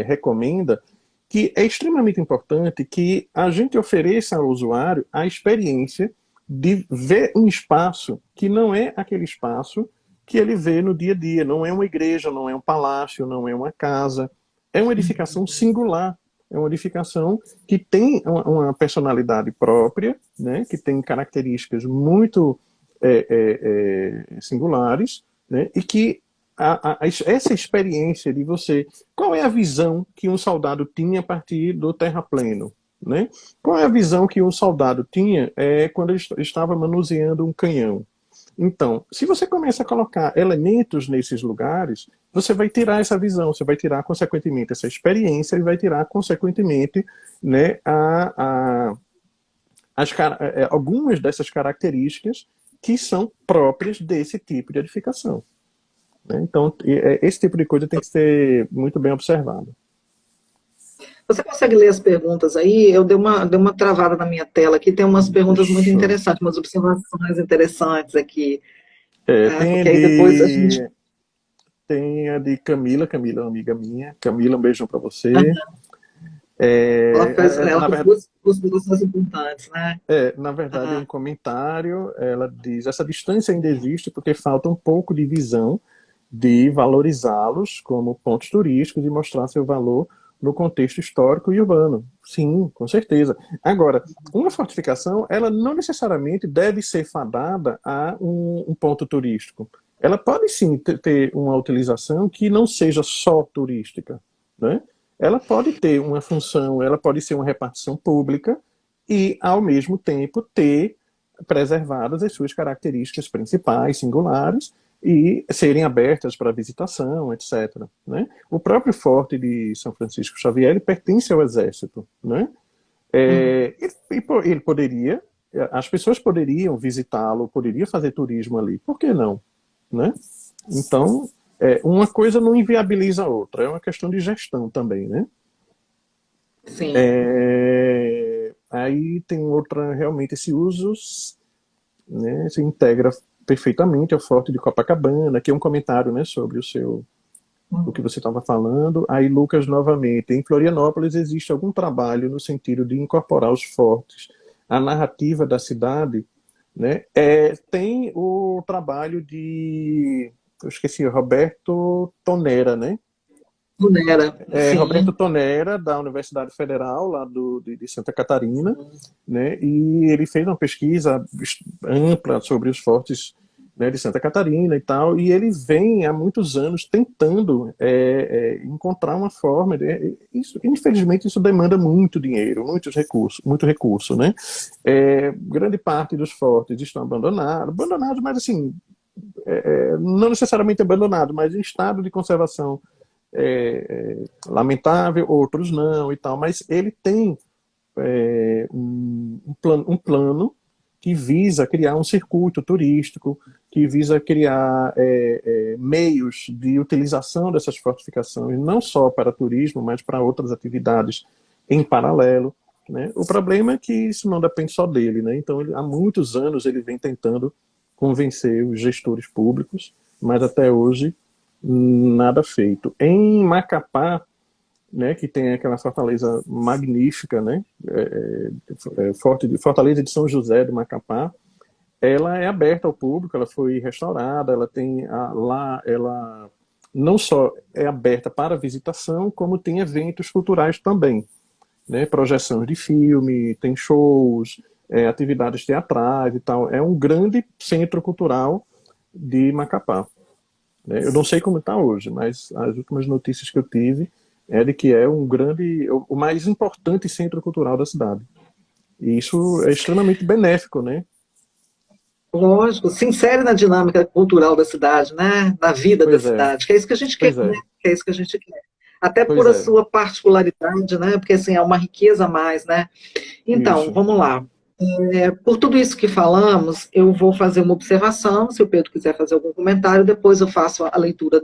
recomenda, que é extremamente importante que a gente ofereça ao usuário a experiência de ver um espaço que não é aquele espaço que ele vê no dia a dia. Não é uma igreja, não é um palácio, não é uma casa. É uma edificação singular. É uma edificação que tem uma personalidade própria, né? Que tem características muito singulares, né? E que essa experiência de você. Qual é a visão que um soldado tinha a partir do terrapleno? Né? Qual é a visão que um soldado tinha quando ele estava manuseando um canhão? Então, se você começa a colocar elementos nesses lugares, você vai tirar essa visão, você vai tirar, consequentemente, essa experiência e vai tirar, consequentemente, né, algumas dessas características que são próprias desse tipo de edificação. Né? Então, esse tipo de coisa tem que ser muito bem observado. Você consegue ler as perguntas aí? Eu dei uma travada na minha tela aqui, tem umas perguntas muito Deixa eu... interessantes, umas observações interessantes aqui, É, tá? tem, a Porque aí depois a gente. de, tem a de Camila, Camila é uma amiga minha. Camila, um beijão para você. Ela fez, ela Na fez verdade, duas considerações importantes, né? na verdade, Ah, um comentário, ela diz, essa distância ainda existe porque falta um pouco de visão de valorizá-los como pontos turísticos e mostrar seu valor no contexto histórico e urbano. Sim, com certeza. Agora, uma fortificação, ela não necessariamente deve ser fadada a um ponto turístico. Ela pode sim ter uma utilização que não seja só turística, né? Ela pode ter uma função, ela pode ser uma repartição pública e, ao mesmo tempo, ter preservadas as suas características principais, singulares, e serem abertas para visitação, etc. Né? O próprio Forte de São Francisco Xavier ele pertence ao Exército. Né? Ele poderia, as pessoas poderiam visitá-lo, poderiam fazer turismo ali. Por que não? Né? Então, uma coisa não inviabiliza a outra, é uma questão de gestão também. Né? sim. Aí tem outra, realmente, esse uso né, se integra perfeitamente ao Forte de Copacabana, que é um comentário, né, sobre o que você estava falando. Aí, Lucas, novamente, em Florianópolis existe algum trabalho no sentido de incorporar os fortes à narrativa da cidade, né? Tem o trabalho eu esqueci, Roberto Tonera, né? Munera, Roberto sim. Tonera, da Universidade Federal, lá de Santa Catarina, né? E ele fez uma pesquisa ampla sobre os fortes, né, de Santa Catarina e tal, e ele vem há muitos anos tentando encontrar uma forma. Infelizmente, isso demanda muito dinheiro, muito recurso, né? Grande parte dos fortes estão abandonados, mas assim, não necessariamente abandonados, mas em estado de conservação lamentável, outros não e tal, mas ele tem um plano que visa criar um circuito turístico, que visa criar meios de utilização dessas fortificações, não só para turismo, mas para outras atividades em paralelo, né? O problema é que isso não depende só dele, né? Então, há muitos anos ele vem tentando convencer os gestores públicos, mas até hoje nada feito. Em Macapá, né, que tem aquela fortaleza magnífica, né, Fortaleza de São José do Macapá, ela é aberta ao público, ela foi restaurada, ela tem lá, ela não só é aberta para visitação, como tem eventos culturais também, né, projeções de filme, tem shows, atividades teatrais e tal. É um grande centro cultural de Macapá, né? Eu não sei como está hoje, mas as últimas notícias que eu tive é de que é o mais importante centro cultural da cidade. E isso é extremamente benéfico, né? Lógico, se insere na dinâmica cultural da cidade, né? Na vida da Pois é, cidade, que é isso que a gente quer, pois né? é, Que é isso que a gente quer. Até por pois a é, sua particularidade, né? Porque assim, é uma riqueza a mais, né? Então, isso. vamos lá. Por tudo isso que falamos, eu vou fazer uma observação, se o Pedro quiser fazer algum comentário, depois eu faço a leitura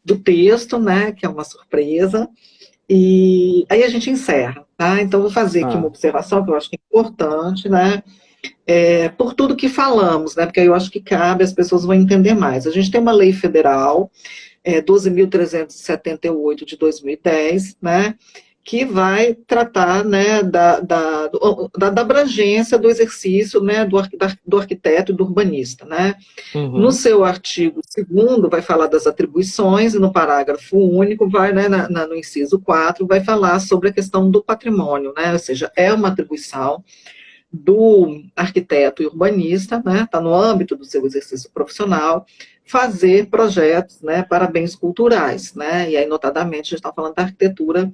do texto, né? Que é uma surpresa. E aí a gente encerra, tá? Então, eu vou fazer aqui uma Tá, observação que eu acho que é importante, né? Por tudo que falamos, né? Porque aí eu acho que cabe, as pessoas vão entender mais. A gente tem uma lei federal, 12.378 de 2010, né? Que vai tratar, né, da abrangência do exercício, né, do arquiteto e do urbanista, né? No uhum, seu artigo 2º vai falar das atribuições, e no parágrafo único, vai, né, no inciso 4, vai falar sobre a questão do patrimônio, né? Ou seja, é uma atribuição do arquiteto e urbanista, né, está no âmbito do seu exercício profissional, fazer projetos, né, para bens culturais, né, e aí notadamente a gente está falando da arquitetura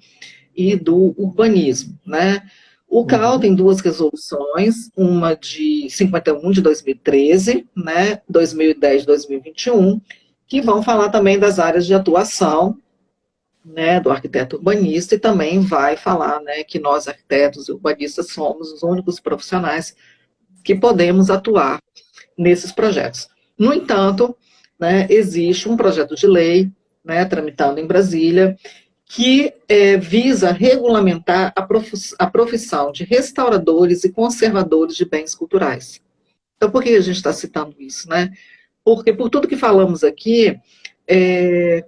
e do urbanismo, né. O CAL uhum, tem 2 resoluções, uma de 51 de 2013, né, 2010 de 2021, que vão falar também das áreas de atuação, né, do arquiteto urbanista, e também vai falar, né, que nós, arquitetos e urbanistas, somos os únicos profissionais que podemos atuar nesses projetos. No entanto, né, existe um projeto de lei, né, tramitando em Brasília, que visa regulamentar a profissão de restauradores e conservadores de bens culturais. Então, por que a gente está citando isso, né? Porque por tudo que falamos aqui,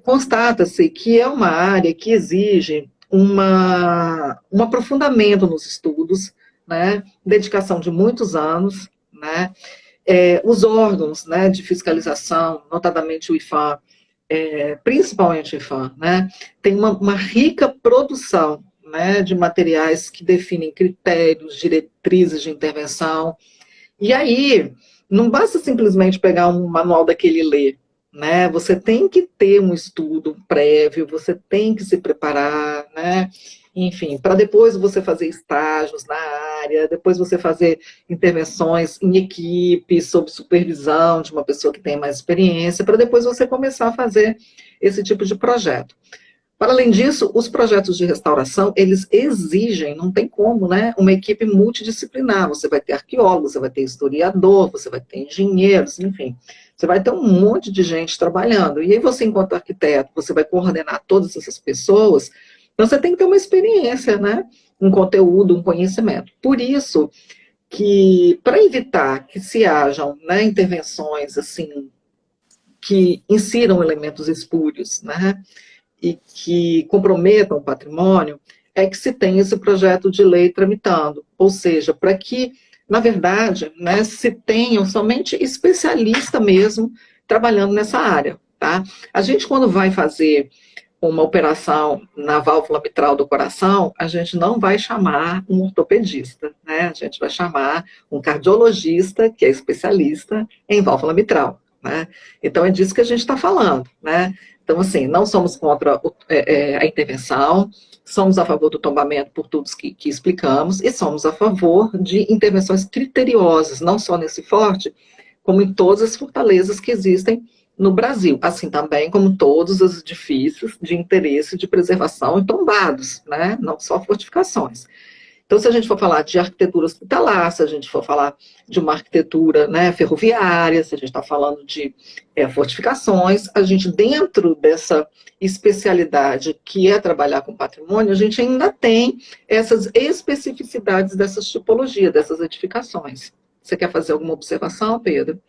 constata-se que é uma área que exige um aprofundamento nos estudos, né, dedicação de muitos anos, né, os órgãos, né, de fiscalização, notadamente o IFAM, principalmente o IFAM, né, tem uma rica produção, né, de materiais que definem critérios, diretrizes de intervenção, e aí, não basta simplesmente pegar um manual daquele e ler, né? Você tem que ter um estudo prévio, você tem que se preparar, né? Enfim, para depois você fazer estágios na área, depois você fazer intervenções em equipe, sob supervisão de uma pessoa que tem mais experiência, para depois você começar a fazer esse tipo de projeto. Para além disso, os projetos de restauração, eles exigem, não tem como, né, uma equipe multidisciplinar. Você vai ter arqueólogo, você vai ter historiador, você vai ter engenheiros, enfim. Você vai ter um monte de gente trabalhando. E aí você, enquanto arquiteto, você vai coordenar todas essas pessoas. Então, você tem que ter uma experiência, né, um conteúdo, um conhecimento. Por isso que, para evitar que se hajam, né, intervenções assim que insiram elementos espúrios, né, e que comprometam o patrimônio, é que se tem esse projeto de lei tramitando. Ou seja, para que, na verdade, né, se tenham somente especialistas mesmo trabalhando nessa área. Tá? A gente, quando vai fazer uma operação na válvula mitral do coração, a gente não vai chamar um ortopedista, né? A gente vai chamar um cardiologista, que é especialista em válvula mitral, né? Então, é disso que a gente está falando, né? Então, assim, não somos contra a intervenção, somos a favor do tombamento por tudo que explicamos, e somos a favor de intervenções criteriosas, não só nesse forte, como em todas as fortalezas que existem no Brasil, assim também como todos os edifícios de interesse de preservação e tombados, né? Não só fortificações. Então, se a gente for falar de arquitetura hospitalar, se a gente for falar de uma arquitetura, né, ferroviária, se a gente está falando de fortificações, a gente, dentro dessa especialidade que é trabalhar com patrimônio, a gente ainda tem essas especificidades dessas tipologias, dessas edificações. Você quer fazer alguma observação, Pedro?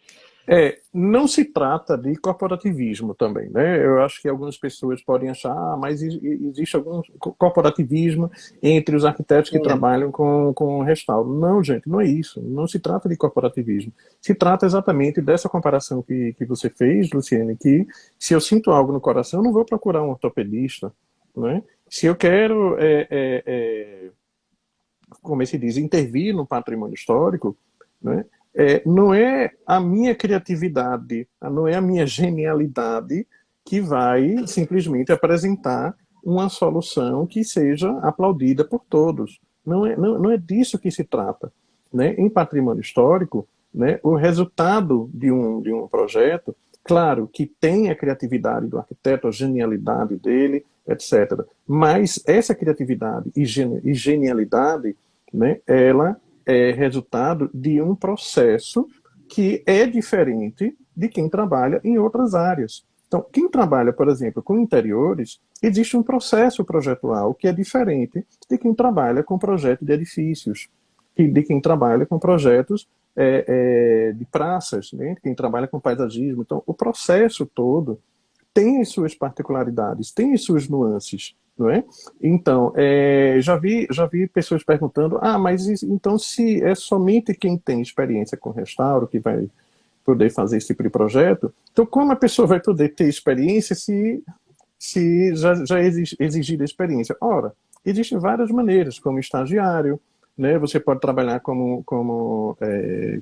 Não se trata de corporativismo também, né? Eu acho que algumas pessoas podem achar, mas existe algum corporativismo entre os arquitetos que trabalham com restauro. Não, gente, não é isso. Não se trata de corporativismo. Se trata exatamente dessa comparação que você fez, Luciene, que se eu sinto algo no coração, eu não vou procurar um ortopedista, né? Se eu quero, como se diz, intervir no patrimônio histórico, né? Não é a minha criatividade, não é a minha genialidade que vai simplesmente apresentar uma solução que seja aplaudida por todos. Não é disso que se trata. Né? Em patrimônio histórico, né, o resultado de um projeto, claro que tem a criatividade do arquiteto, a genialidade dele, etc. Mas essa criatividade e genialidade, né, ela é resultado de um processo que é diferente de quem trabalha em outras áreas. Então, quem trabalha, por exemplo, com interiores, existe um processo projetual que é diferente de quem trabalha com projeto de edifícios, de quem trabalha com projetos de praças, né? Quem trabalha com paisagismo. Então, o processo todo tem as suas particularidades, tem as suas nuances. Não é? Então, já vi pessoas perguntando, mas então se é somente quem tem experiência com restauro que vai poder fazer esse tipo de projeto, então como a pessoa vai poder ter experiência se já exigir experiência? Ora, existem várias maneiras, como estagiário, né? Você pode trabalhar como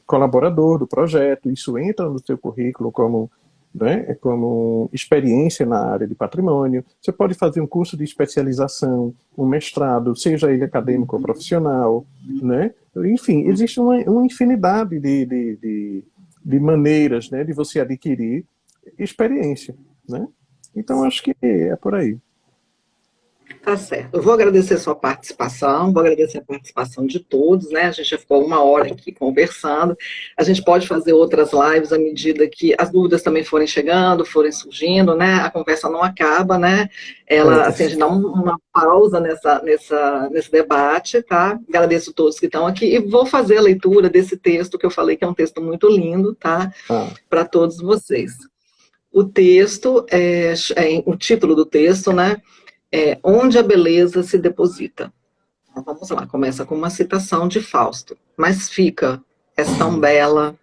colaborador do projeto, isso entra no seu currículo como, né, como experiência na área de patrimônio. Você pode fazer um curso de especialização, um mestrado, seja ele acadêmico ou profissional, né? Enfim, existe uma infinidade de maneiras, né, de você adquirir experiência, né? Então, acho que é por aí. Tá certo. Eu vou agradecer a sua participação, vou agradecer a participação de todos, né? A gente já ficou 1 hora aqui conversando. A gente pode fazer outras lives à medida que as dúvidas também forem chegando, forem surgindo, né? A conversa não acaba, né? Ela, assim, a gente dá uma pausa nesse debate, tá? Agradeço a todos que estão aqui e vou fazer a leitura desse texto que eu falei que é um texto muito lindo, tá? Para todos vocês. O texto, o título do texto, né? Onde a beleza se deposita. Então, vamos lá, começa com uma citação de Fausto. Mas fica, és tão bela.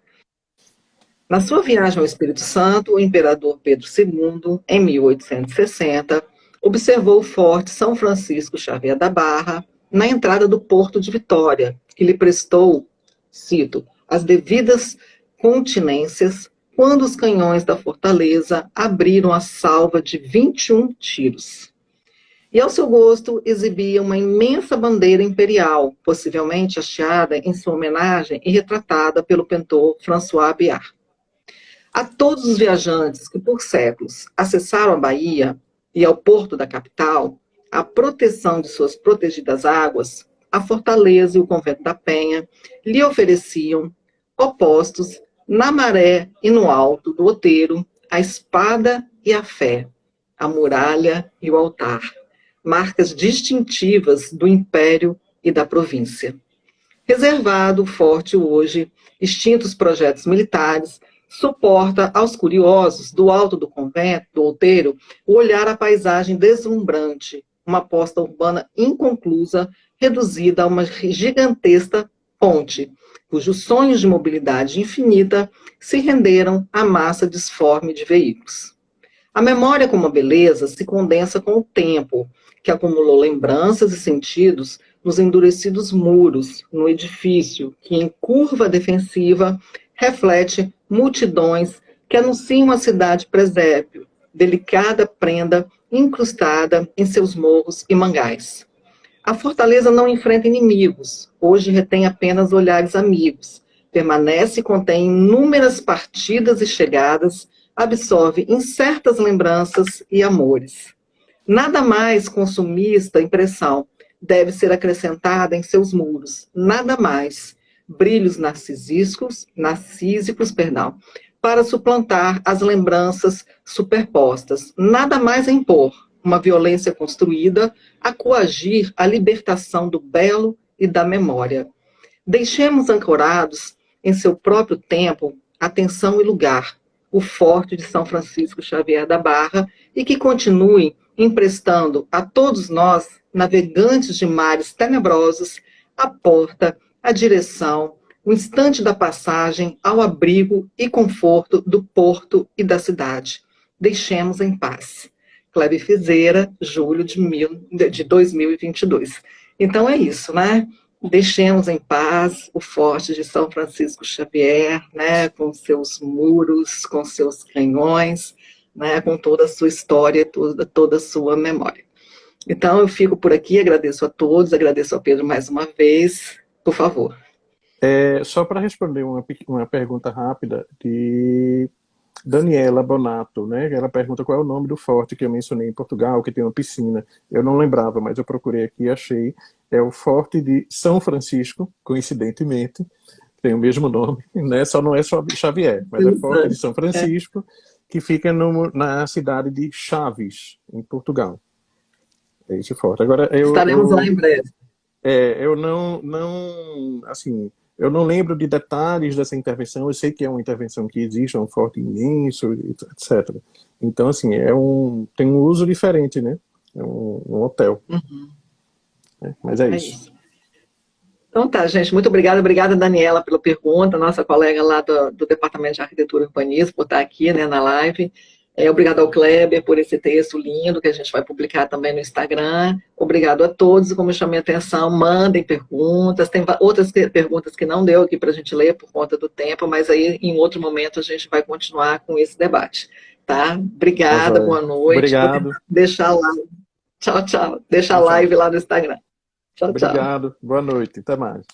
Na sua viagem ao Espírito Santo, o imperador Pedro II, em 1860, observou o forte São Francisco Xavier da Barra, na entrada do Porto de Vitória, que lhe prestou, cito, as devidas continências quando os canhões da fortaleza abriram a salva de 21 tiros. E, ao seu gosto, exibia uma imensa bandeira imperial, possivelmente hasteada em sua homenagem e retratada pelo pintor François Biard. A todos os viajantes que, por séculos, acessaram a Bahia e ao porto da capital, a proteção de suas protegidas águas, a fortaleza e o convento da Penha lhe ofereciam, opostos, na maré e no alto do outeiro, a espada e a fé, a muralha e o altar, marcas distintivas do império e da província. Reservado, forte hoje, extintos projetos militares, suporta aos curiosos do alto do convento, do outeiro, o olhar à paisagem deslumbrante, uma posta urbana inconclusa, reduzida a uma gigantesca ponte, cujos sonhos de mobilidade infinita se renderam à massa disforme de veículos. A memória como a beleza se condensa com o tempo, que acumulou lembranças e sentidos nos endurecidos muros, no edifício, que em curva defensiva reflete multidões que anunciam a cidade presépio, delicada prenda incrustada em seus morros e mangais. A fortaleza não enfrenta inimigos, hoje retém apenas olhares amigos, permanece e contém inúmeras partidas e chegadas, absorve incertas lembranças e amores. Nada mais consumista impressão deve ser acrescentada em seus muros, nada mais. Brilhos narcísicos, para suplantar as lembranças superpostas. Nada mais a impor, uma violência construída a coagir a libertação do belo e da memória. Deixemos ancorados em seu próprio tempo, atenção e lugar, o Forte de São Francisco Xavier da Barra, e que continue emprestando a todos nós, navegantes de mares tenebrosos, a porta, a direção, o instante da passagem ao abrigo e conforto do porto e da cidade. Deixemos em paz. Cléber Fizeira, julho de 2022. Então é isso, né? Deixemos em paz o Forte de São Francisco Xavier, né? Com seus muros, com seus canhões, né? Com toda a sua história, toda a sua memória. Então eu fico por aqui, agradeço a todos, agradeço ao Pedro mais uma vez, por favor. Só para responder uma pergunta rápida de Daniela Bonato, né? Ela pergunta qual é o nome do forte que eu mencionei em Portugal, que tem uma piscina. Eu não lembrava, mas eu procurei aqui e achei. É o Forte de São Francisco, coincidentemente, tem o mesmo nome, né? Só não é só Xavier, mas é Forte de São Francisco, que fica na cidade de Chaves, em Portugal. É esse forte. Agora, estaremos lá em breve. Eu eu não lembro de detalhes dessa intervenção, eu sei que é uma intervenção que existe, é um forte imenso, etc. Então, assim, tem um uso diferente, né? É um hotel. Uhum. Mas é isso. Então tá, gente, muito obrigada. Obrigada, Daniela, pela pergunta, nossa colega lá do Departamento de Arquitetura e Urbanismo, por estar aqui, né, na live. Obrigado ao Kleber por esse texto lindo que a gente vai publicar também no Instagram. Obrigado a todos. Como eu chamei a atenção, mandem perguntas. Tem outras perguntas que não deu aqui para a gente ler por conta do tempo, mas aí em outro momento a gente vai continuar com esse debate. Tá? Obrigada, boa noite. Obrigado. Deixar lá. Tchau, tchau. Deixa a live lá no Instagram. Tchau, tchau. Obrigado. Boa noite. Até mais.